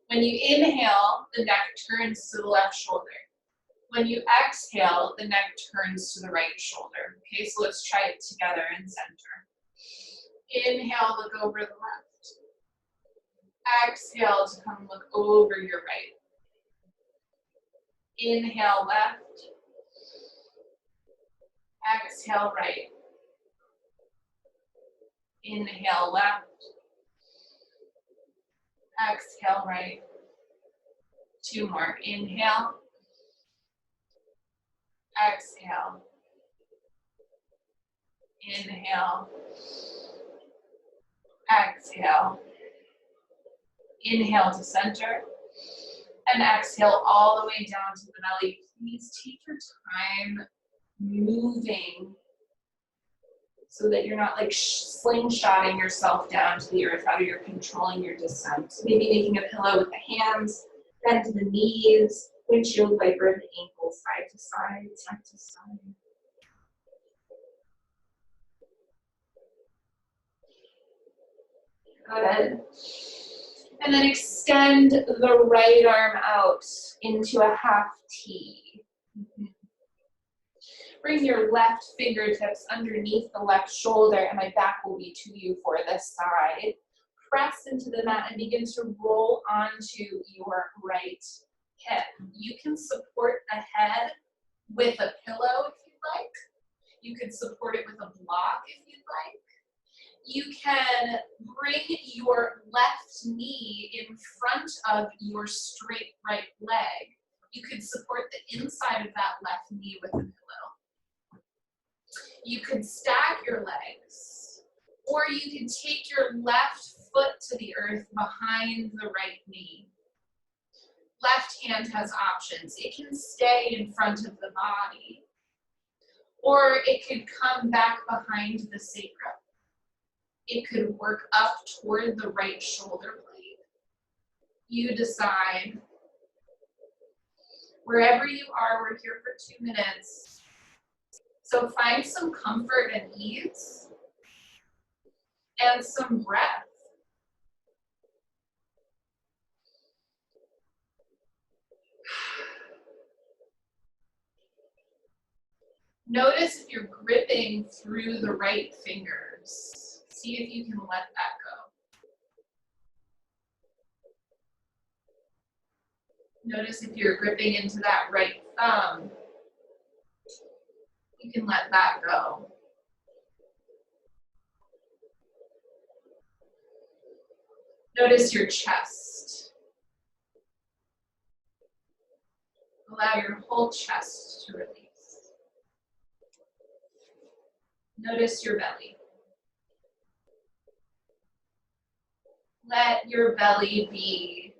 When you inhale, the neck turns to the left shoulder. When you exhale, the neck turns to the right shoulder. Okay, so let's try it together in center. Inhale, look over the left. Exhale to come look over your right. Inhale, left. Exhale, right. Inhale, left. Exhale, right. Two more. Inhale. Exhale. Inhale. Exhale. Inhale to center. And exhale all the way down to the belly. Please take your time moving so that you're not like slingshotting yourself down to the earth, how you're controlling your descent. Maybe making a pillow with the hands, bend to the knees, windshield wiper the ankles, side to side, side to side. Good. And then extend the right arm out into a half T. Bring your left fingertips underneath the left shoulder, and my back will be to you for this side. Press into the mat and begin to roll onto your right hip. You can support the head with a pillow if you'd like. You can support it with a block if you'd like. You can bring your left knee in front of your straight right leg. You can support the inside of that left knee with a pillow. You could stack your legs, or you can take your left foot to the earth behind the right knee. Left hand has options. It can stay in front of the body, or it could come back behind the sacrum. It could work up toward the right shoulder blade. You decide. Wherever you are, we're here for 2 minutes. So find some comfort and ease and some breath. Notice if you're gripping through the right fingers. See if you can let that go. Notice if you're gripping into that right thumb. You can let that go. Notice your chest. Allow your whole chest to release. Notice your belly. Let your belly be.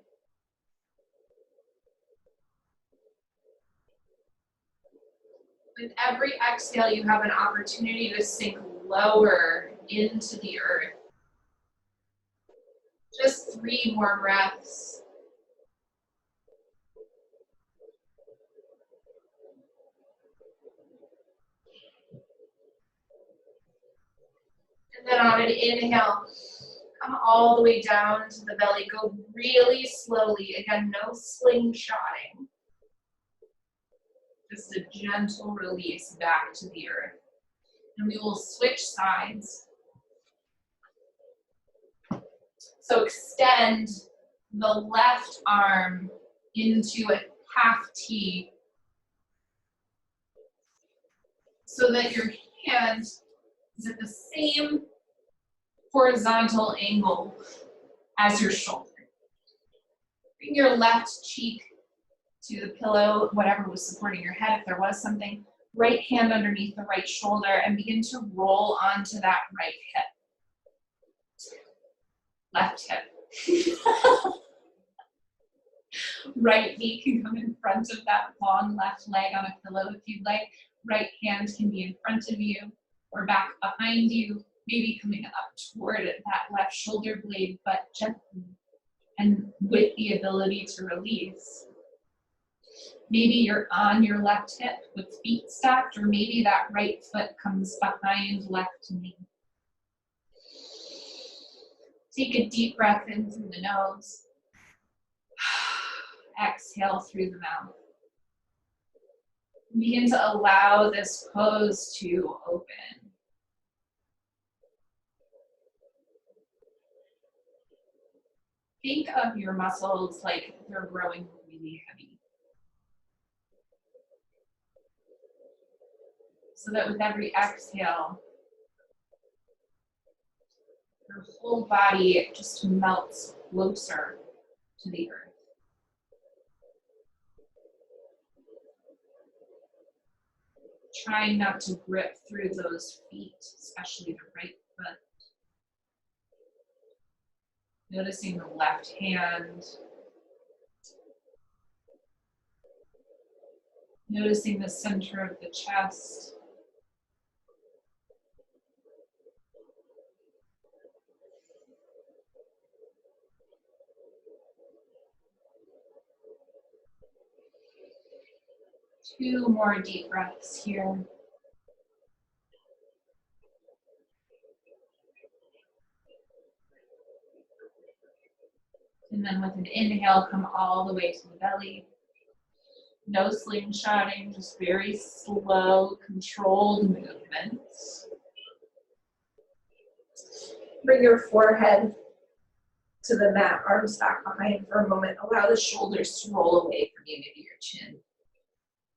With every exhale, you have an opportunity to sink lower into the earth. Just 3 more breaths. And then on an inhale, Come all the way down to the belly. Go really slowly. Again, no slingshotting. Just a gentle release back to the earth. And we will switch sides. So extend the left arm into a half T so that your hand is at the same horizontal angle as your shoulder. Bring your left cheek to the pillow, whatever was supporting your head, if there was something. Right hand underneath the right shoulder and begin to roll onto that right hip. Left hip. Right knee can come in front of that long left leg on a pillow if you'd like. Right hand can be in front of you or back behind you, maybe coming up toward that left shoulder blade, but gently and with the ability to release. Maybe you're on your left hip with feet stacked, or maybe that right foot comes behind left knee. Take a deep breath in through the nose. Exhale through the mouth. Begin to allow this pose to open. Think of your muscles like they're growing really heavy. So that with every exhale, your whole body just melts closer to the earth. Trying not to grip through those feet, especially the right foot. Noticing the left hand. Noticing the center of the chest. Two more deep breaths here. And then with an inhale, come all the way to the belly. No slingshotting, just very slow, controlled movements. Bring your forehead to the mat, arms back behind for a moment. Allow the shoulders to roll away from you. Maybe your chin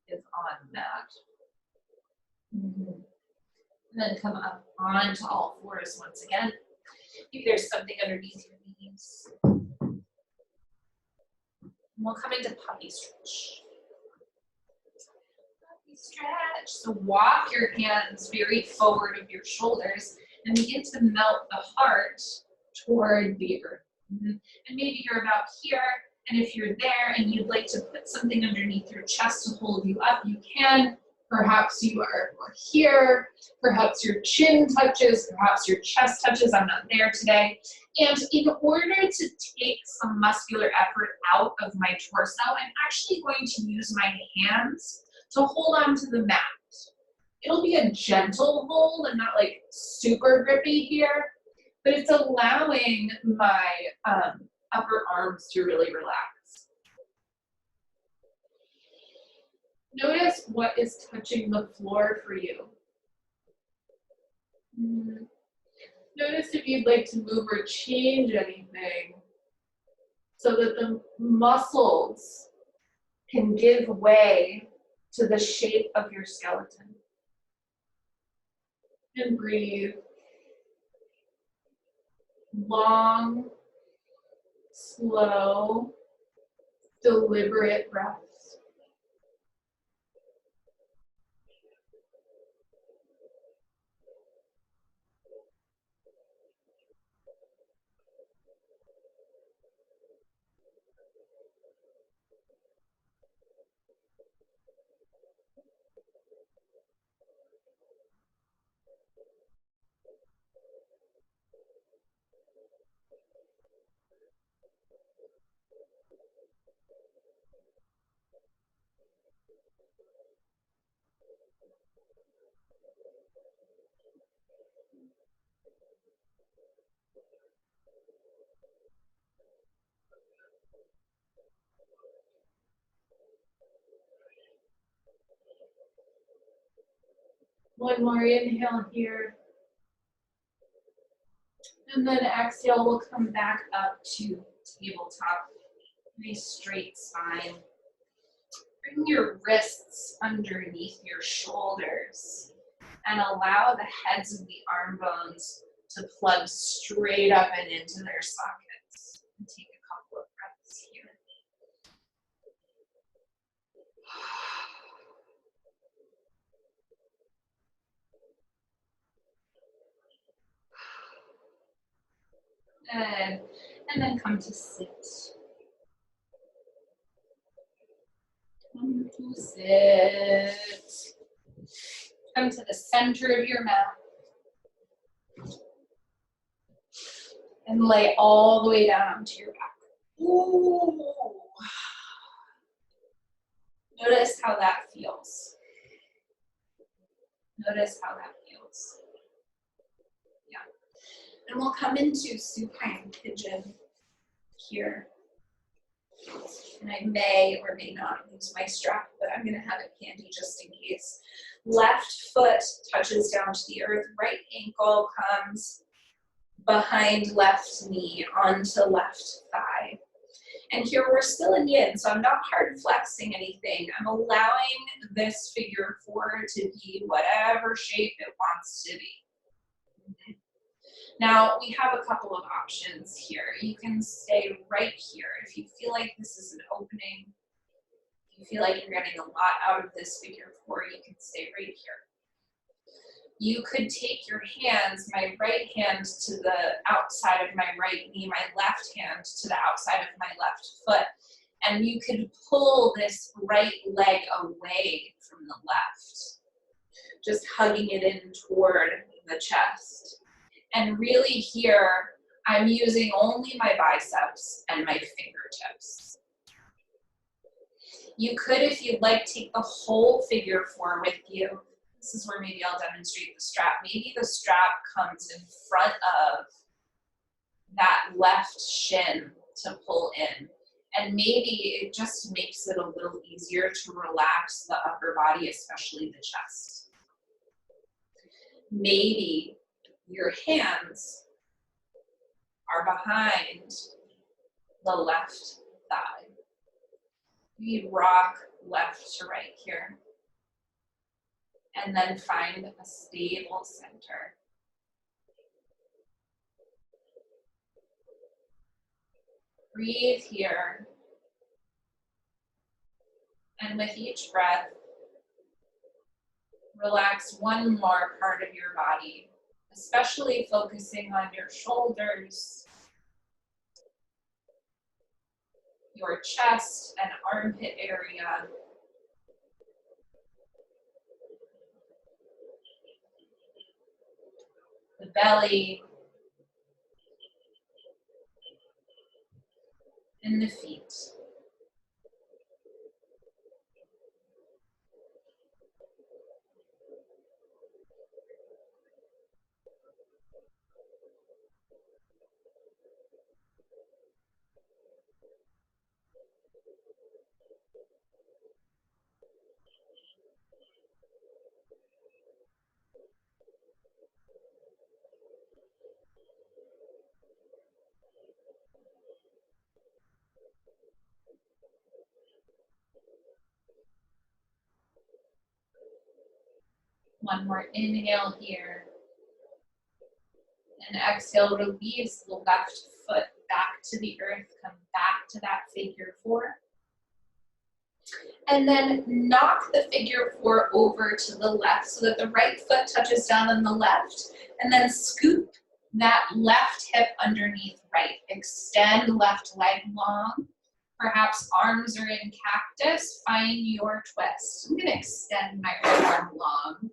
is on that. And then come up onto all fours once again. Maybe there's something underneath your knees. And we'll come into puppy stretch. Puppy stretch. So walk your hands very forward of your shoulders and begin to melt the heart toward the earth. And maybe you're about here, and if you're there and you'd like to put something underneath your chest to hold you up, you can. Perhaps you are here, perhaps your chin touches, perhaps your chest touches. I'm not there today. And in order to take some muscular effort out of my torso, I'm actually going to use my hands to hold on to the mat. It'll be a gentle hold and not like super grippy here, but it's allowing my upper arms to really relax. Notice what is touching the floor for you. Notice if you'd like to move or change anything so that the muscles can give way to the shape of your skeleton. And breathe. Long, slow, deliberate breaths. One more inhale here. And then exhale, we'll come back up to tabletop. Nice straight spine. Bring your wrists underneath your shoulders and allow the heads of the arm bones to plug straight up and into their sockets. And take a couple of breaths here. And then come to sit. Come to sit. Come to the center of your mat. And lay all the way down onto your back. Ooh. Notice how that feels. Notice how that feels. Yeah. And we'll come into supine pigeon here. And I may or may not use my strap, but I'm going to have it handy just in case. Left foot touches down to the earth. Right ankle comes behind left knee onto left thigh. And here we're still in yin, so I'm not hard flexing anything. I'm allowing this figure four to be whatever shape it wants to be. Now, we have a couple of options here. You can stay right here. If you feel like this is an opening, if you feel like you're getting a lot out of this figure four, you can stay right here. You could take your hands, my right hand to the outside of my right knee, my left hand to the outside of my left foot, and you could pull this right leg away from the left, just hugging it in toward the chest. And really here, I'm using only my biceps and my fingertips. You could, if you'd like, take the whole figure four with you. This is where maybe I'll demonstrate the strap. Maybe the strap comes in front of that left shin to pull in. And maybe it just makes it a little easier to relax the upper body, especially the chest. Maybe your hands are behind the left thigh. We rock left to right here. And then find a stable center. Breathe here. And with each breath, relax one more part of your body, especially focusing on your shoulders, your chest and armpit area. The belly, and the feet. One more inhale here. And exhale, release the left foot back to the earth. Come back to that figure four. And then knock the figure four over to the left so that the right foot touches down on the left. And then scoop that left hip underneath right. Extend left leg long. Perhaps arms are in cactus. Find your twist. I'm going to extend my right arm long.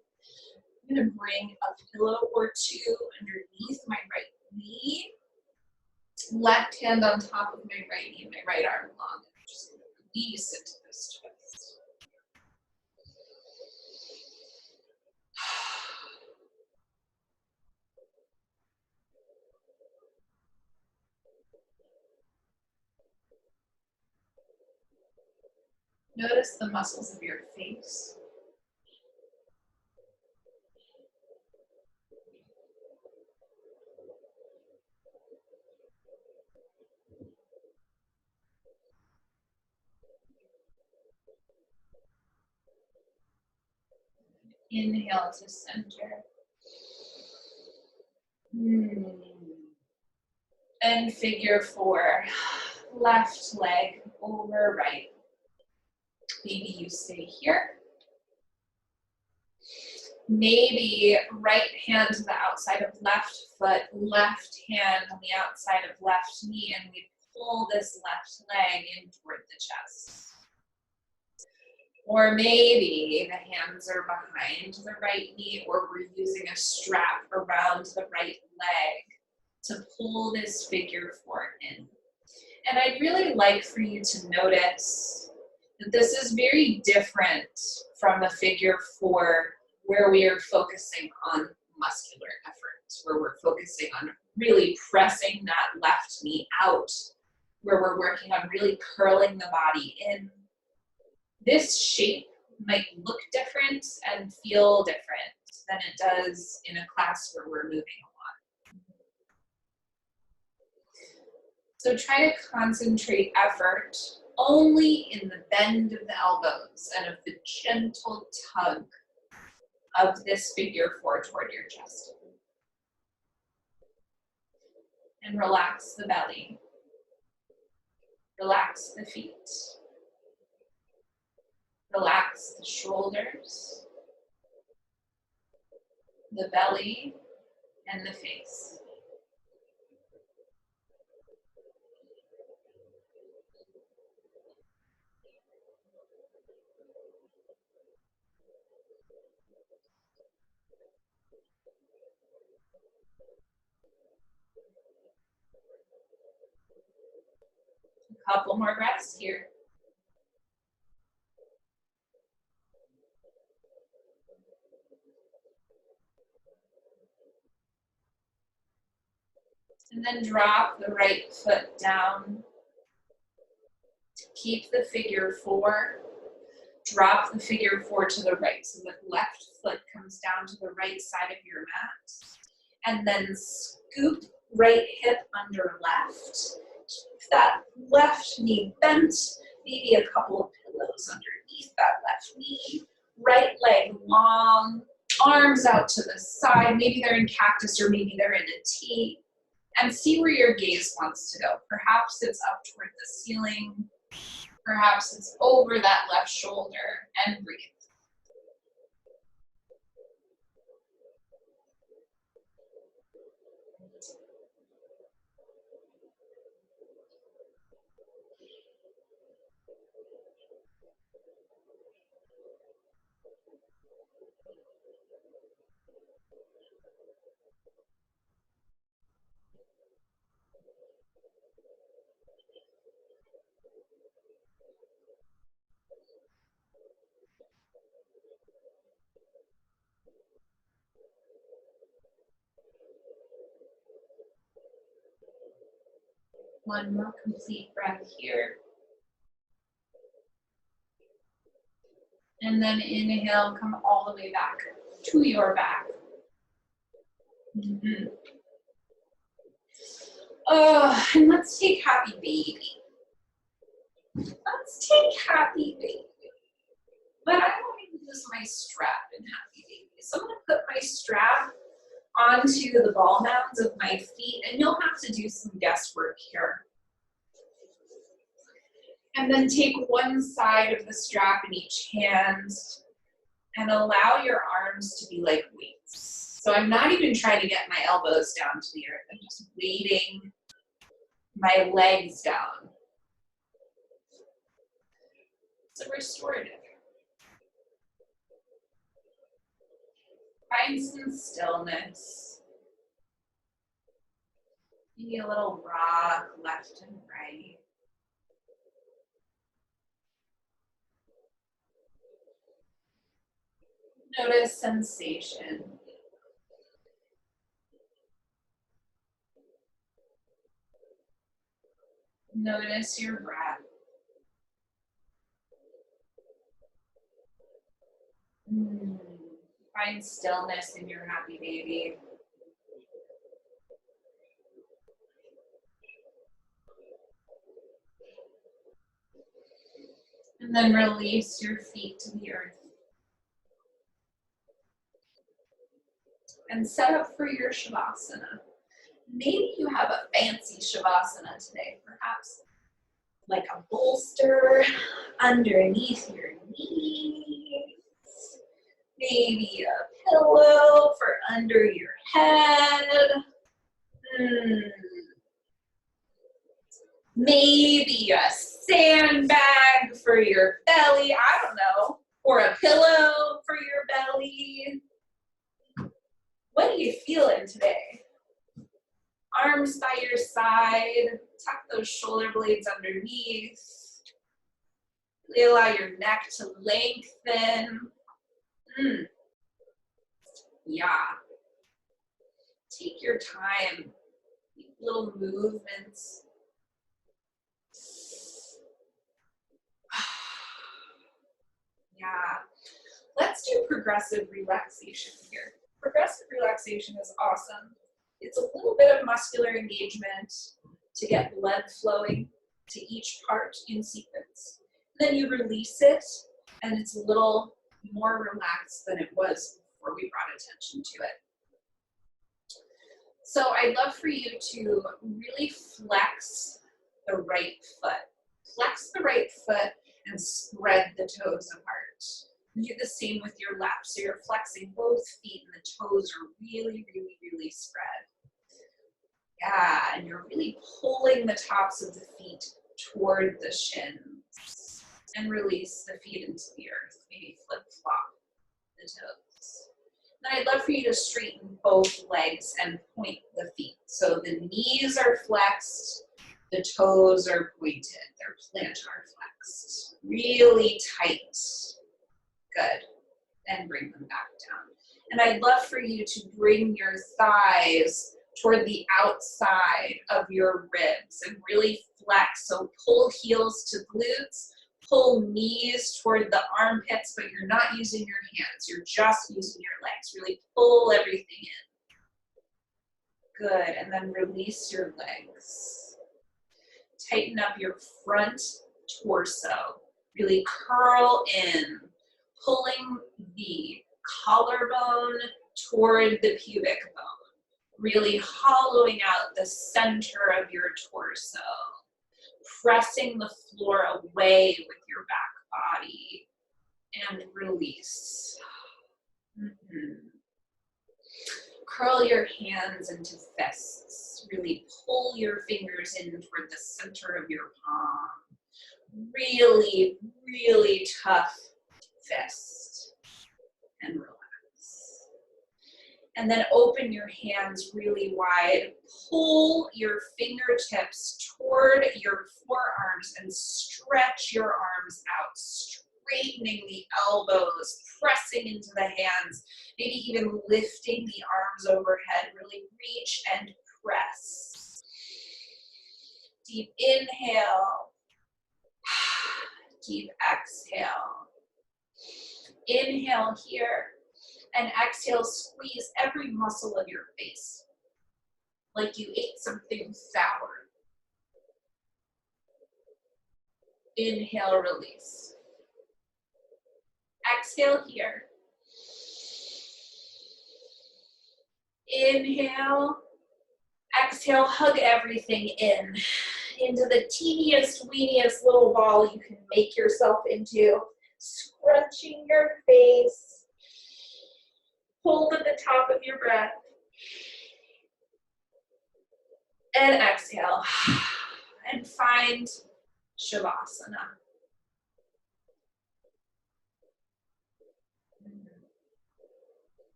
I'm going to bring a pillow or two underneath my right knee. Left hand on top of my right knee, my right arm long. I'm just going to release into this twist. Notice the muscles of your face. Inhale to center. And figure 4. Left leg over right. Maybe you stay here. Maybe right hand to the outside of left foot, left hand on the outside of left knee, and we pull this left leg in toward the chest. Or maybe the hands are behind the right knee, or we're using a strap around the right leg to pull this figure 4 in. And I'd really like for you to notice that this is very different from a figure 4 where we are focusing on muscular effort, where we're focusing on really pressing that left knee out, where we're working on really curling the body in. This shape might look different and feel different than it does in a class where we're moving a lot. So try to concentrate effort only in the bend of the elbows and of the gentle tug of this figure 4 toward your chest. And relax the belly. Relax the feet. Relax the shoulders, the belly, and the face. A couple more breaths here. And then drop the right foot down. Keep the figure 4. Drop the figure 4 to the right. So the left foot comes down to the right side of your mat. And then scoop right hip under left. Keep that left knee bent. Maybe a couple of pillows underneath that left knee. Right leg long. Arms out to the side. Maybe they're in cactus or maybe they're in a T. And see where your gaze wants to go. Perhaps it's up toward the ceiling. Perhaps it's over that left shoulder, and breathe. One more complete breath here. And then inhale, come all the way back to your back. And let's take happy baby. Let's take happy baby. But I want to use my strap in happy baby. So I'm going to put my strap onto the ball mounds of my feet, and you'll have to do some guesswork here. And then take one side of the strap in each hand and allow your arms to be like weights. So I'm not even trying to get my elbows down to the earth. I'm just weighting my legs down. So restorative. Find some stillness. Maybe a little rock left and right. Notice sensation. Notice your breath. Find stillness in your happy baby. And then release your feet to the earth. And set up for your Shavasana. Maybe you have a fancy Shavasana today, perhaps like a bolster underneath your knees. Maybe a pillow for under your head. Maybe a sandbag for your belly, I don't know, or a pillow for your belly. What are you feeling today? Arms by your side, tuck those shoulder blades underneath. Really allow your neck to lengthen. Yeah. Take your time, little movements. Yeah. Let's do progressive relaxation here. Progressive relaxation is awesome. It's a little bit of muscular engagement to get blood flowing to each part in sequence. Then you release it, and it's a little more relaxed than it was before we brought attention to it. So I'd love for you to really flex the right foot. Flex the right foot and spread the toes apart. Do the same with your left. So you're flexing both feet and the toes are really, really, really spread. Yeah, and you're really pulling the tops of the feet toward the shins. And release the feet into the earth. Maybe flip-flop the toes. Then I'd love for you to straighten both legs and point the feet. So the knees are flexed, the toes are pointed, they're plantar flexed. Really tight. Good. And bring them back down. And I'd love for you to bring your thighs toward the outside of your ribs and really flex. So pull heels to glutes, pull knees toward the armpits, but you're not using your hands. You're just using your legs. Really pull everything in. Good. And then release your legs. Tighten up your front torso. Really curl in, pulling the collarbone toward the pubic bone. Really hollowing out the center of your torso. Pressing the floor away with your back body. And release. Curl your hands into fists. Really pull your fingers in toward the center of your palm. Really, really tough fist. And relax. And then open your hands really wide. Pull your fingertips toward your forearms and stretch your arms out, straightening the elbows, pressing into the hands, maybe even lifting the arms overhead. Really reach and press. Deep inhale. Deep exhale. Inhale here. And exhale, squeeze every muscle of your face, like you ate something sour. Inhale, release. Exhale here. Inhale. Exhale, hug everything in, into the teeniest, weeniest little ball you can make yourself into, scrunching your face. Hold at the top of your breath. And exhale. And find Shavasana.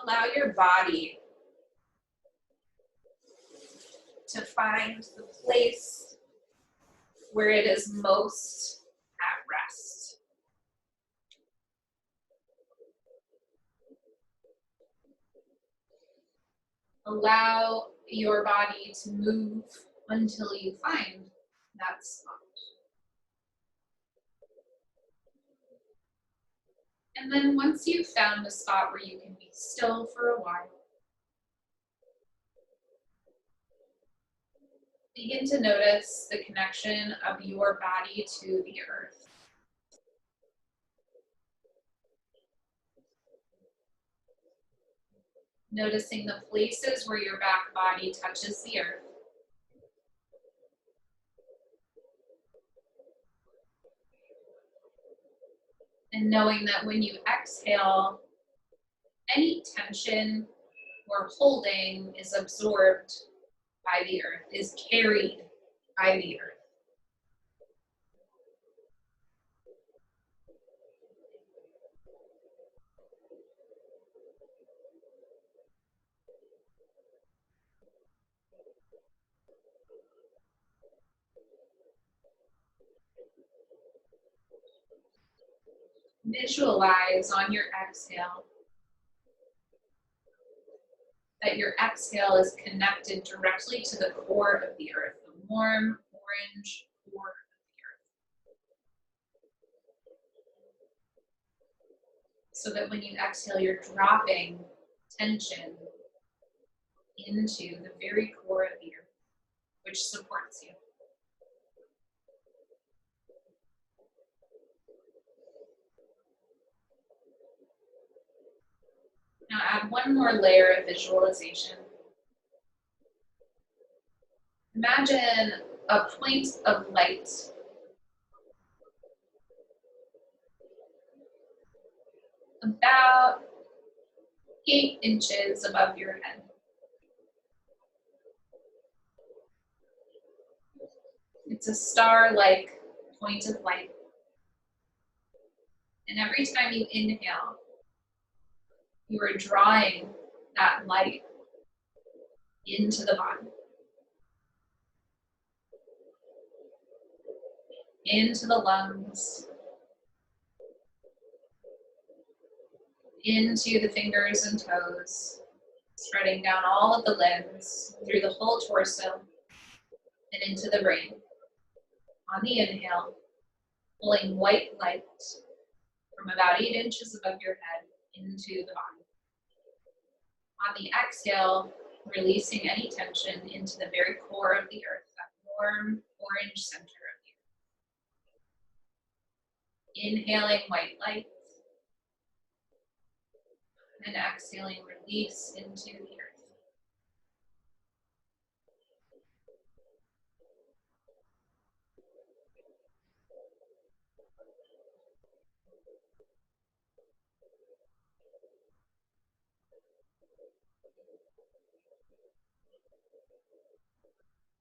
Allow your body to find the place where it is most at rest. Allow your body to move until you find that spot. And then once you've found a spot where you can be still for a while, Begin to notice the connection of your body to the earth. Noticing the places where your back body touches the earth. And knowing that when you exhale, any tension or holding is absorbed by the earth, is carried by the earth. Visualize on your exhale that your exhale is connected directly to the core of the earth, the warm orange core of the earth. So that when you exhale, you're dropping tension into the very core of the earth, which supports you. Now add one more layer of visualization. Imagine a point of light about 8 inches above your head. It's a star-like point of light. And every time you inhale, you are drawing that light into the body, into the lungs, into the fingers and toes, spreading down all of the limbs, through the whole torso, and into the brain. On the inhale, pulling white light from about 8 inches above your head into the body. On the exhale, releasing any tension into the very core of the earth, that warm orange center of the earth. Inhaling white light, and exhaling release into the earth.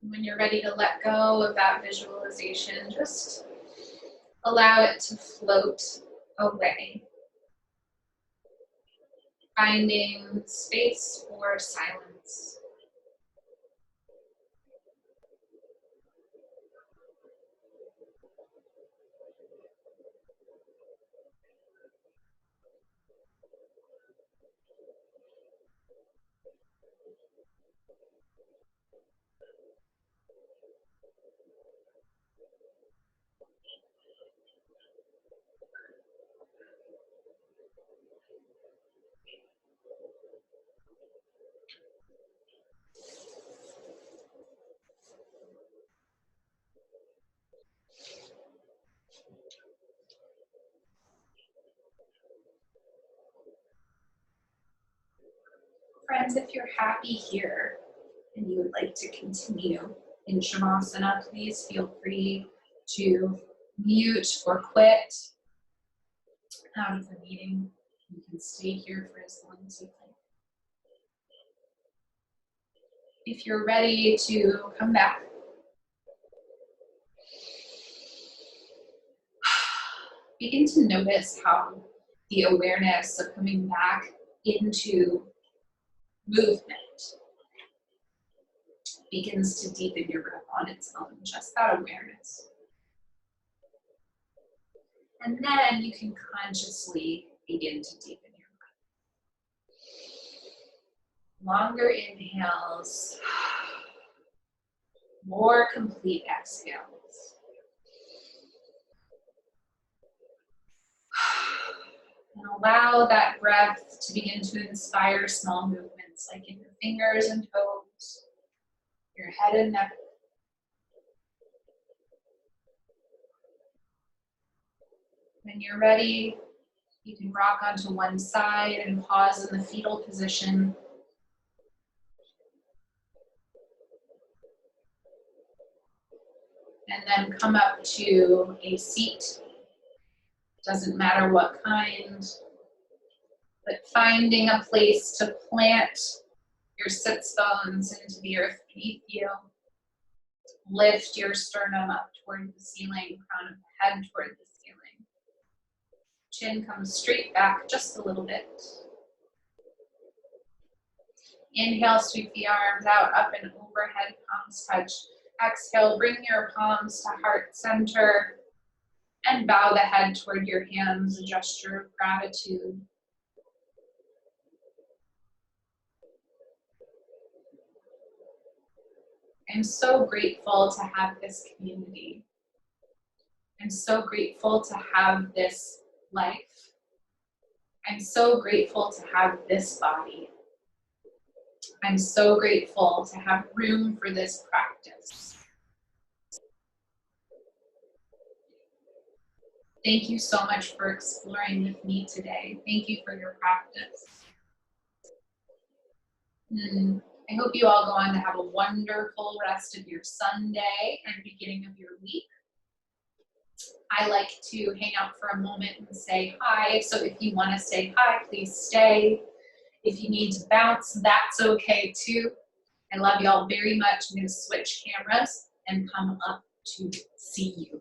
When you're ready to let go of that visualization, just allow it to float away, finding space for silence. Friends, if you're happy here and you would like to continue in Shavasana, please feel free to mute or quit out of the meeting. You can stay here for as long as you like. If you're ready to come back, begin to notice how the awareness of coming back into movement begins to deepen your breath on its own, just that awareness. And then you can consciously begin to deepen your breath. Longer inhales, more complete exhales. And allow that breath to begin to inspire small movements like in your fingers and toes, your head and neck, When you're ready, you can rock onto one side and pause in the fetal position. And then come up to a seat. Doesn't matter what kind, but finding a place to plant your sits bones into the earth beneath you. Lift your sternum up toward the ceiling, crown of the head toward the ceiling. Chin comes straight back just a little bit. Inhale, sweep the arms out, up and overhead, palms touch. Exhale, bring your palms to heart center and bow the head toward your hands, a gesture of gratitude. I'm so grateful to have this community. I'm so grateful to have this life. I'm so grateful to have this body. I'm so grateful to have room for this practice. Thank you so much for exploring with me today. Thank you for your practice. I hope you all go on to have a wonderful rest of your Sunday and beginning of your week. I like to hang out for a moment and say hi. So if you want to say hi, please stay. If you need to bounce, that's okay too. I love y'all very much. I'm going to switch cameras and come up to see you.